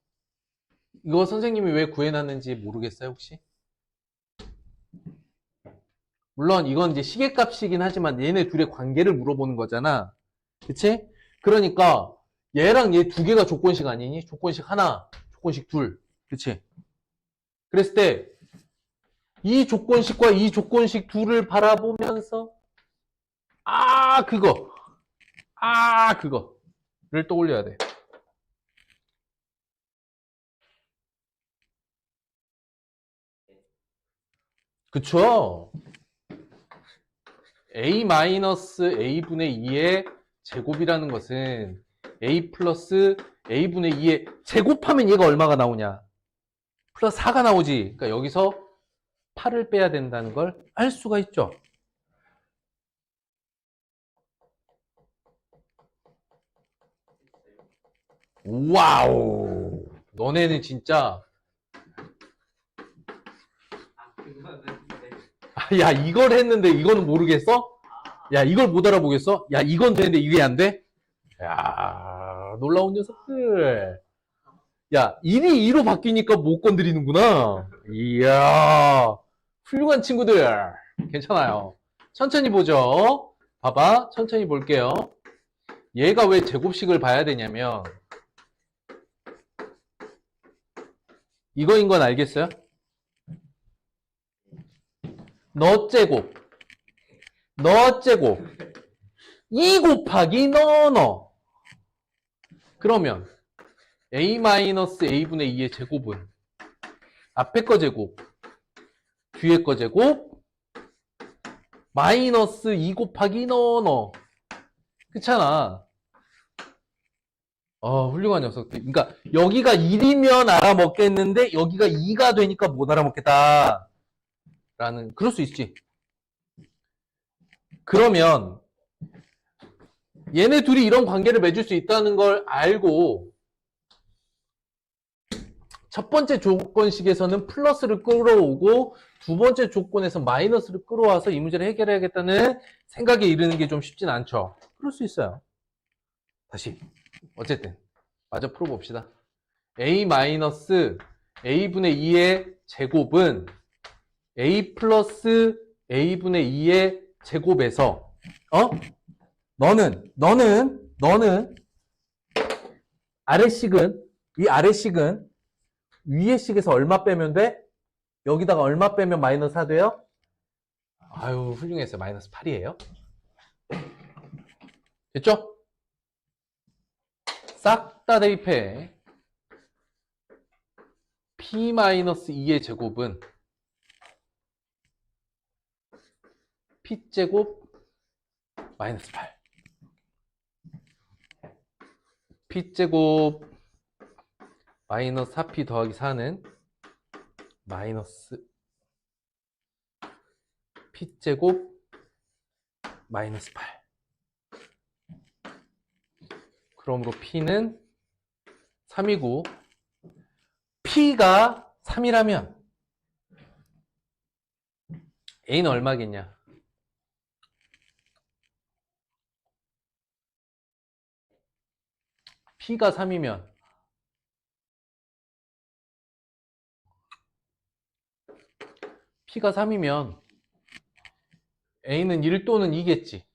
이거 선생님이 왜 구해놨는지 모르겠어요, 혹시? 물론 이건 이제 시계값이긴 하지만 얘네 둘의 관계를 물어보는 거잖아. 그치? 그러니까 얘랑 얘 두 개가 조건식 아니니? 조건식 하나, 조건식 둘. 그치? 그랬을 때 이 조건식과 이 조건식 둘을 바라보면서 그거를 떠올려야 돼. 그쵸? A-A분의 2의 제곱이라는 것은 A 플러스 A분의 2의 제곱하면 얘가 얼마가 나오냐? 플러스 4가 나오지. 그러니까 여기서 8을 빼야 된다는 걸 알 수가 있죠. 와우. 너네는 진짜. 야, 이걸 했는데 이거는 모르겠어? 야, 이걸 못 알아보겠어? 야, 이건 되는데 이게 안 돼? 야, 놀라운 녀석들. 야, 1이 2로 바뀌니까 못 건드리는구나. 이야, 훌륭한 친구들. 괜찮아요. 천천히 보죠. 봐봐, 천천히 볼게요. 얘가 왜 제곱식을 봐야 되냐면 이거인 건 알겠어요? 너 제곱 2 곱하기 너 그러면 A-A분의 2의 제곱은 앞에 거 제곱 뒤에 거 제곱 마이너스 2 곱하기 너 그렇잖아. 훌륭한 녀석들. 그러니까 여기가 1이면 알아먹겠는데 여기가 2가 되니까 못 알아먹겠다 라는, 그럴 수 있지. 그러면 얘네 둘이 이런 관계를 맺을 수 있다는 걸 알고 첫 번째 조건식에서는 플러스를 끌어오고 두 번째 조건에서 마이너스를 끌어와서 이 문제를 해결해야겠다는 생각에 이르는 게 좀 쉽진 않죠. 그럴 수 있어요. 다시 어쨌든 마저 풀어봅시다. A-A분의 2의 제곱은 A 플러스 A분의 2의 제곱에서 너는 아래식은 이 아래식은 위의 식에서 얼마 빼면 돼? 여기다가 얼마 빼면 마이너스 4 돼요? 아유, 훌륭했어요. 마이너스 8이에요. 됐죠? 싹 다 대입해. P-2의 제곱은 P제곱 마이너스 8. P제곱 마이너스 4P 더하기 4는 마이너스 P제곱 마이너스 8. 그러므로 P는 3이고 P가 3이라면 A는 얼마겠냐? P가 3이면 P가 3이면 A는 1 또는 2겠지.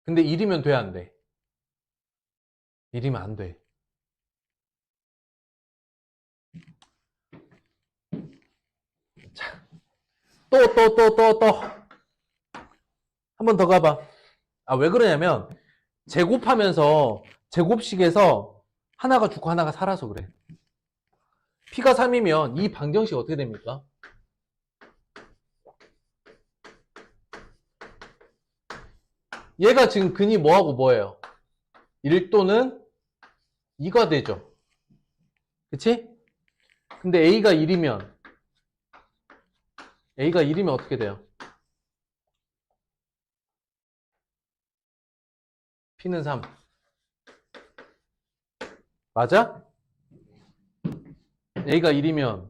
근데 1이면 돼, 안 돼? 1이면 안 돼. 자, 또. 한 번 더 가봐. 아, 왜 그러냐면, 제곱하면서, 제곱식에서 하나가 죽고 하나가 살아서 그래. P가 3이면 이 방정식 어떻게 됩니까? 얘가 지금 근이 뭐하고 뭐예요? 1 또는 2가 되죠. 그치? 근데 A가 1이면 어떻게 돼요? P는 3. 맞아? A가 1이면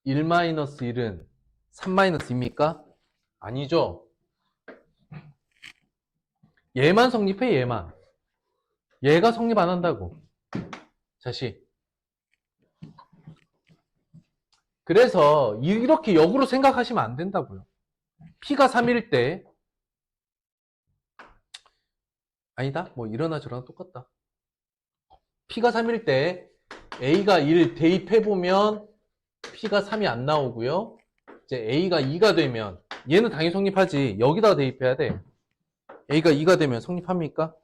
1-1은 3-2입니까? 아니죠. 얘만 성립해, 얘만. 얘가 성립 안 한다고. 다시. 그래서 이렇게 역으로 생각하시면 안 된다고요. P가 3일 때 아니다. 뭐 이러나 저러나 똑같다. P가 3일 때 A가 1 대입해보면 P가 3이 안 나오고요. 이제 A가 2가 되면 얘는 당연히 성립하지. 여기다가 대입해야 돼. A가 2가 되면 성립합니까?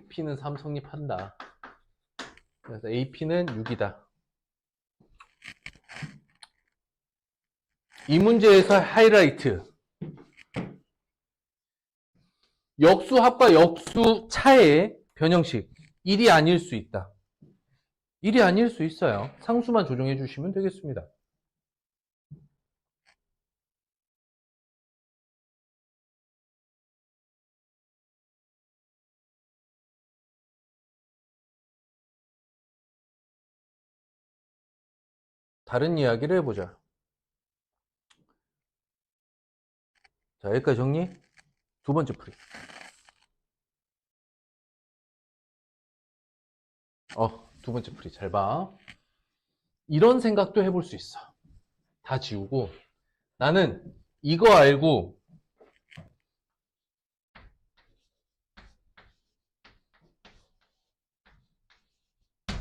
P는 3 성립한다. 그래서 AP는 6이다. 이 문제에서 하이라이트. 역수합과 역수차의 변형식. 1이 아닐 수 있다. 1이 아닐 수 있어요. 상수만 조정해 주시면 되겠습니다. 다른 이야기를 해보자. 자, 여기까지 정리. 두 번째 풀이. 두 번째 풀이. 잘 봐. 이런 생각도 해볼 수 있어. 다 지우고. 나는 이거 알고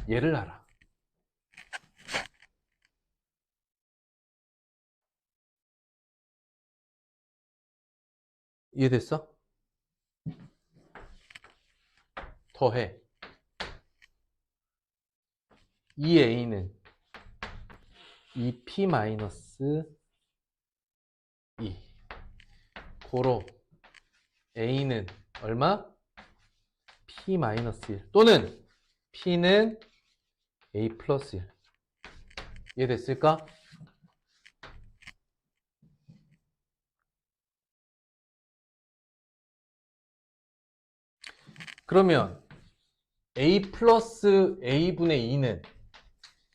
얘를 알아. 이해됐어? 더해. 이 A는 2P-2 고로 A는 얼마? P-1 또는 P는 A 플러스 1. 이해됐을까? 그러면 A 플러스 A분의 2는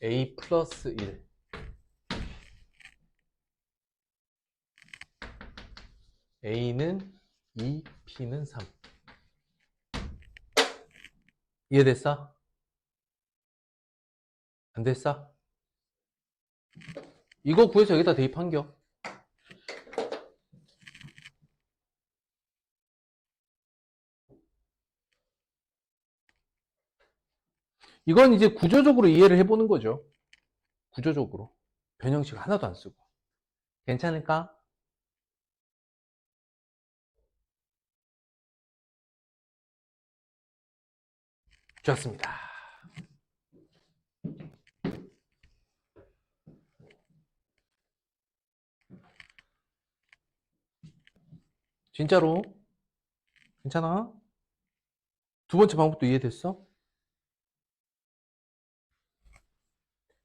A 플러스 1. A는 2, P는 3. 이해됐어? 안 됐어? 이거 구해서 여기다 대입한겨. 이건 이제 구조적으로 이해를 해보는 거죠. 구조적으로. 변형식 하나도 안 쓰고. 괜찮을까? 좋습니다. 진짜로? 괜찮아? 두 번째 방법도 이해됐어?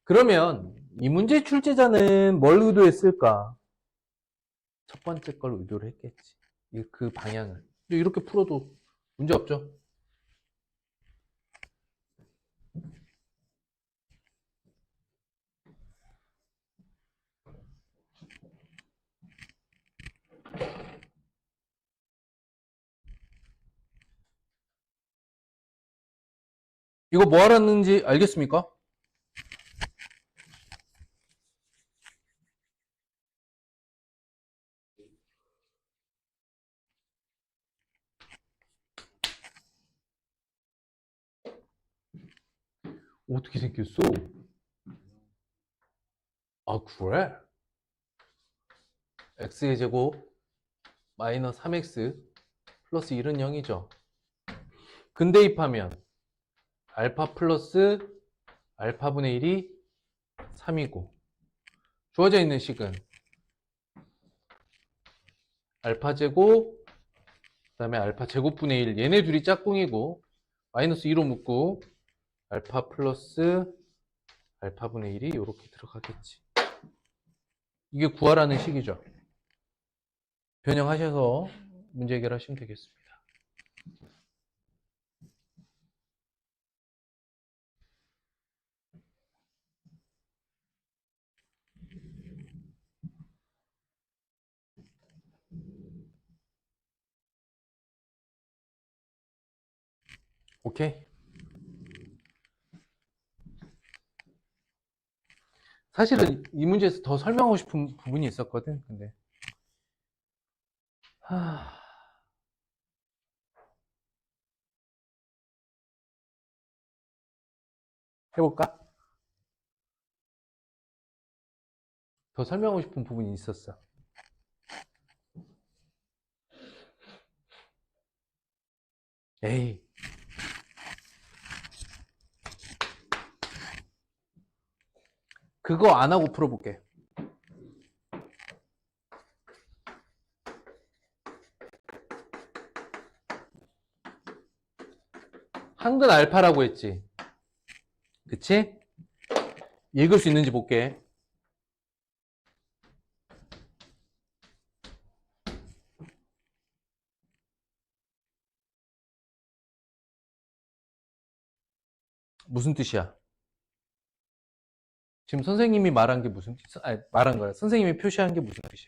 그러면 이 문제 출제자는 뭘 의도했을까? 첫 번째 걸 의도를 했겠지. 그 방향을. 이렇게 풀어도 문제 없죠? 이거 뭐 하라는지 알겠습니까? 어떻게 생겼어? 아, 그래? x의 제곱 마이너스 3x 플러스 1은 0이죠. 근대입하면 알파 플러스 알파분의 1이 3이고 주어져 있는 식은 알파 제곱 그 다음에 알파 제곱분의 1 얘네 둘이 짝꿍이고 마이너스 2로 묶고 알파 플러스 알파분의 1이 이렇게 들어가겠지. 이게 구하라는 식이죠. 변형하셔서 문제 해결하시면 되겠습니다. 오케이. 사실은 이 문제에서 더 설명하고 싶은 부분이 있었거든. 근데 해볼까? 더 설명하고 싶은 부분이 있었어. 에이. 그거 안 하고 풀어볼게. 한근 알파라고 했지. 그치? 읽을 수 있는지 볼게. 무슨 뜻이야? 지금 선생님이 말한 게 무슨 뜻? 아니, 말한 거야. 선생님이 표시한 게 무슨 뜻이야?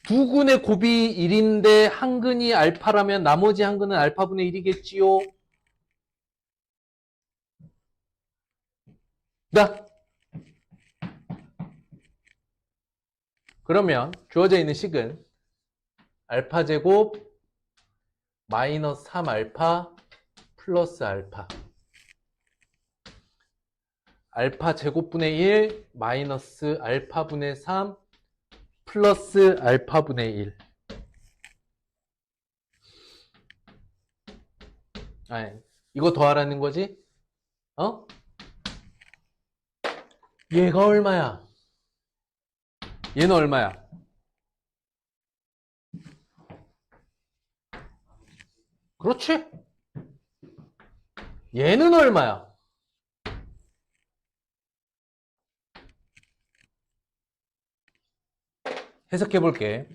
두 근의 곱이 1인데 한 근이 알파라면 나머지 한 근은 알파분의 1이겠지요? 나 그러면 주어져 있는 식은 알파 제곱 마이너스 3알파 플러스 알파 알파 제곱분의 1 마이너스 알파분의 3 플러스 알파분의 1 아니, 이거 더하라는 거지? 어? 얘가 얼마야? 얘는 얼마야? 그렇지? 얘는 얼마야? 해석해 볼게.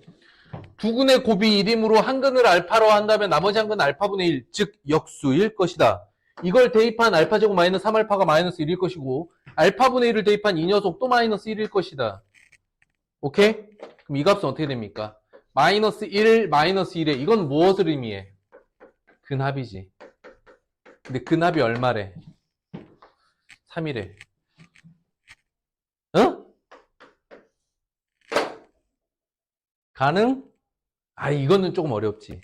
두 근의 곱이 1이므로 한 근을 알파로 한다면 나머지 한 근은 알파분의 1, 즉 역수일 것이다. 이걸 대입한 알파 제곱 마이너스 3알파가 마이너스 1일 것이고 알파분의 1을 대입한 이 녀석도 마이너스 1일 것이다. 오케이? 그럼 이 값은 어떻게 됩니까? 마이너스 1, 마이너스 1에 이건 무엇을 의미해? 근합이지. 근데 근합이 얼마래? 3이래. 어? 가능? 아, 이거는 조금 어렵지.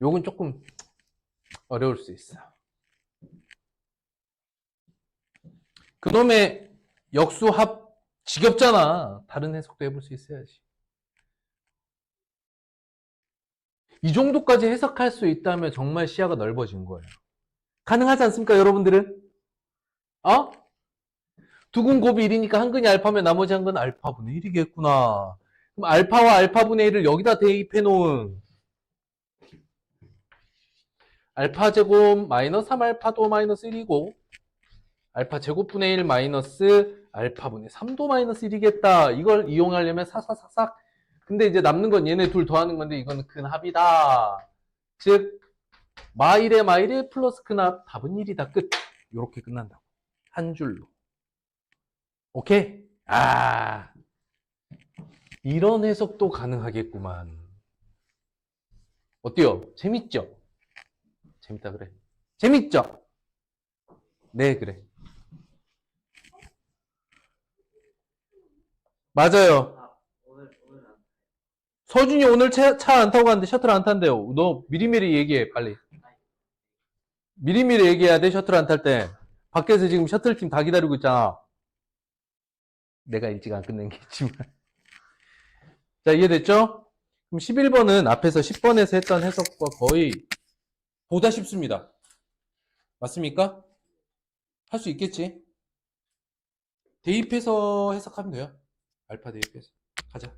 요건 조금 어려울 수 있어. 그놈의 역수합 지겹잖아. 다른 해석도 해볼 수 있어야지. 이 정도까지 해석할 수 있다면 정말 시야가 넓어진 거예요. 가능하지 않습니까, 여러분들은? 어? 두 근 곱이 1이니까 한 근이 알파면 나머지 한 근은 알파분의 1이겠구나. 그럼 알파와 알파분의 1을 여기다 대입해 놓은 알파 제곱 마이너스 3알파도 마이너스 1이고 알파 제곱분의 1 마이너스 알파분의 3도 마이너스 1이겠다. 이걸 이용하려면 사사삭삭. 근데 이제 남는 건 얘네 둘 더하는 건데 이거는 근합이다. 즉 마일에 마일에 플러스 근합 답은 1이다. 끝. 이렇게 끝난다고. 한 줄로. 오케이? 아, 이런 해석도 가능하겠구만. 어때요? 재밌죠? 재밌다 그래. 재밌죠? 네, 그래. 맞아요. 서준이 오늘 차 안 타고 갔는데 셔틀 안 탄대요. 너 미리미리 얘기해, 빨리. 미리미리 얘기해야 돼, 셔틀 안 탈 때. 밖에서 지금 셔틀팀 다 기다리고 있잖아. 내가 일찍 안 끝낸 게 있지만. 자, 이해됐죠? 그럼 11번은 앞에서 10번에서 했던 해석과 거의 보다 쉽습니다. 맞습니까? 할 수 있겠지? 대입해서 해석하면 돼요. 알파 대입해서. 가자.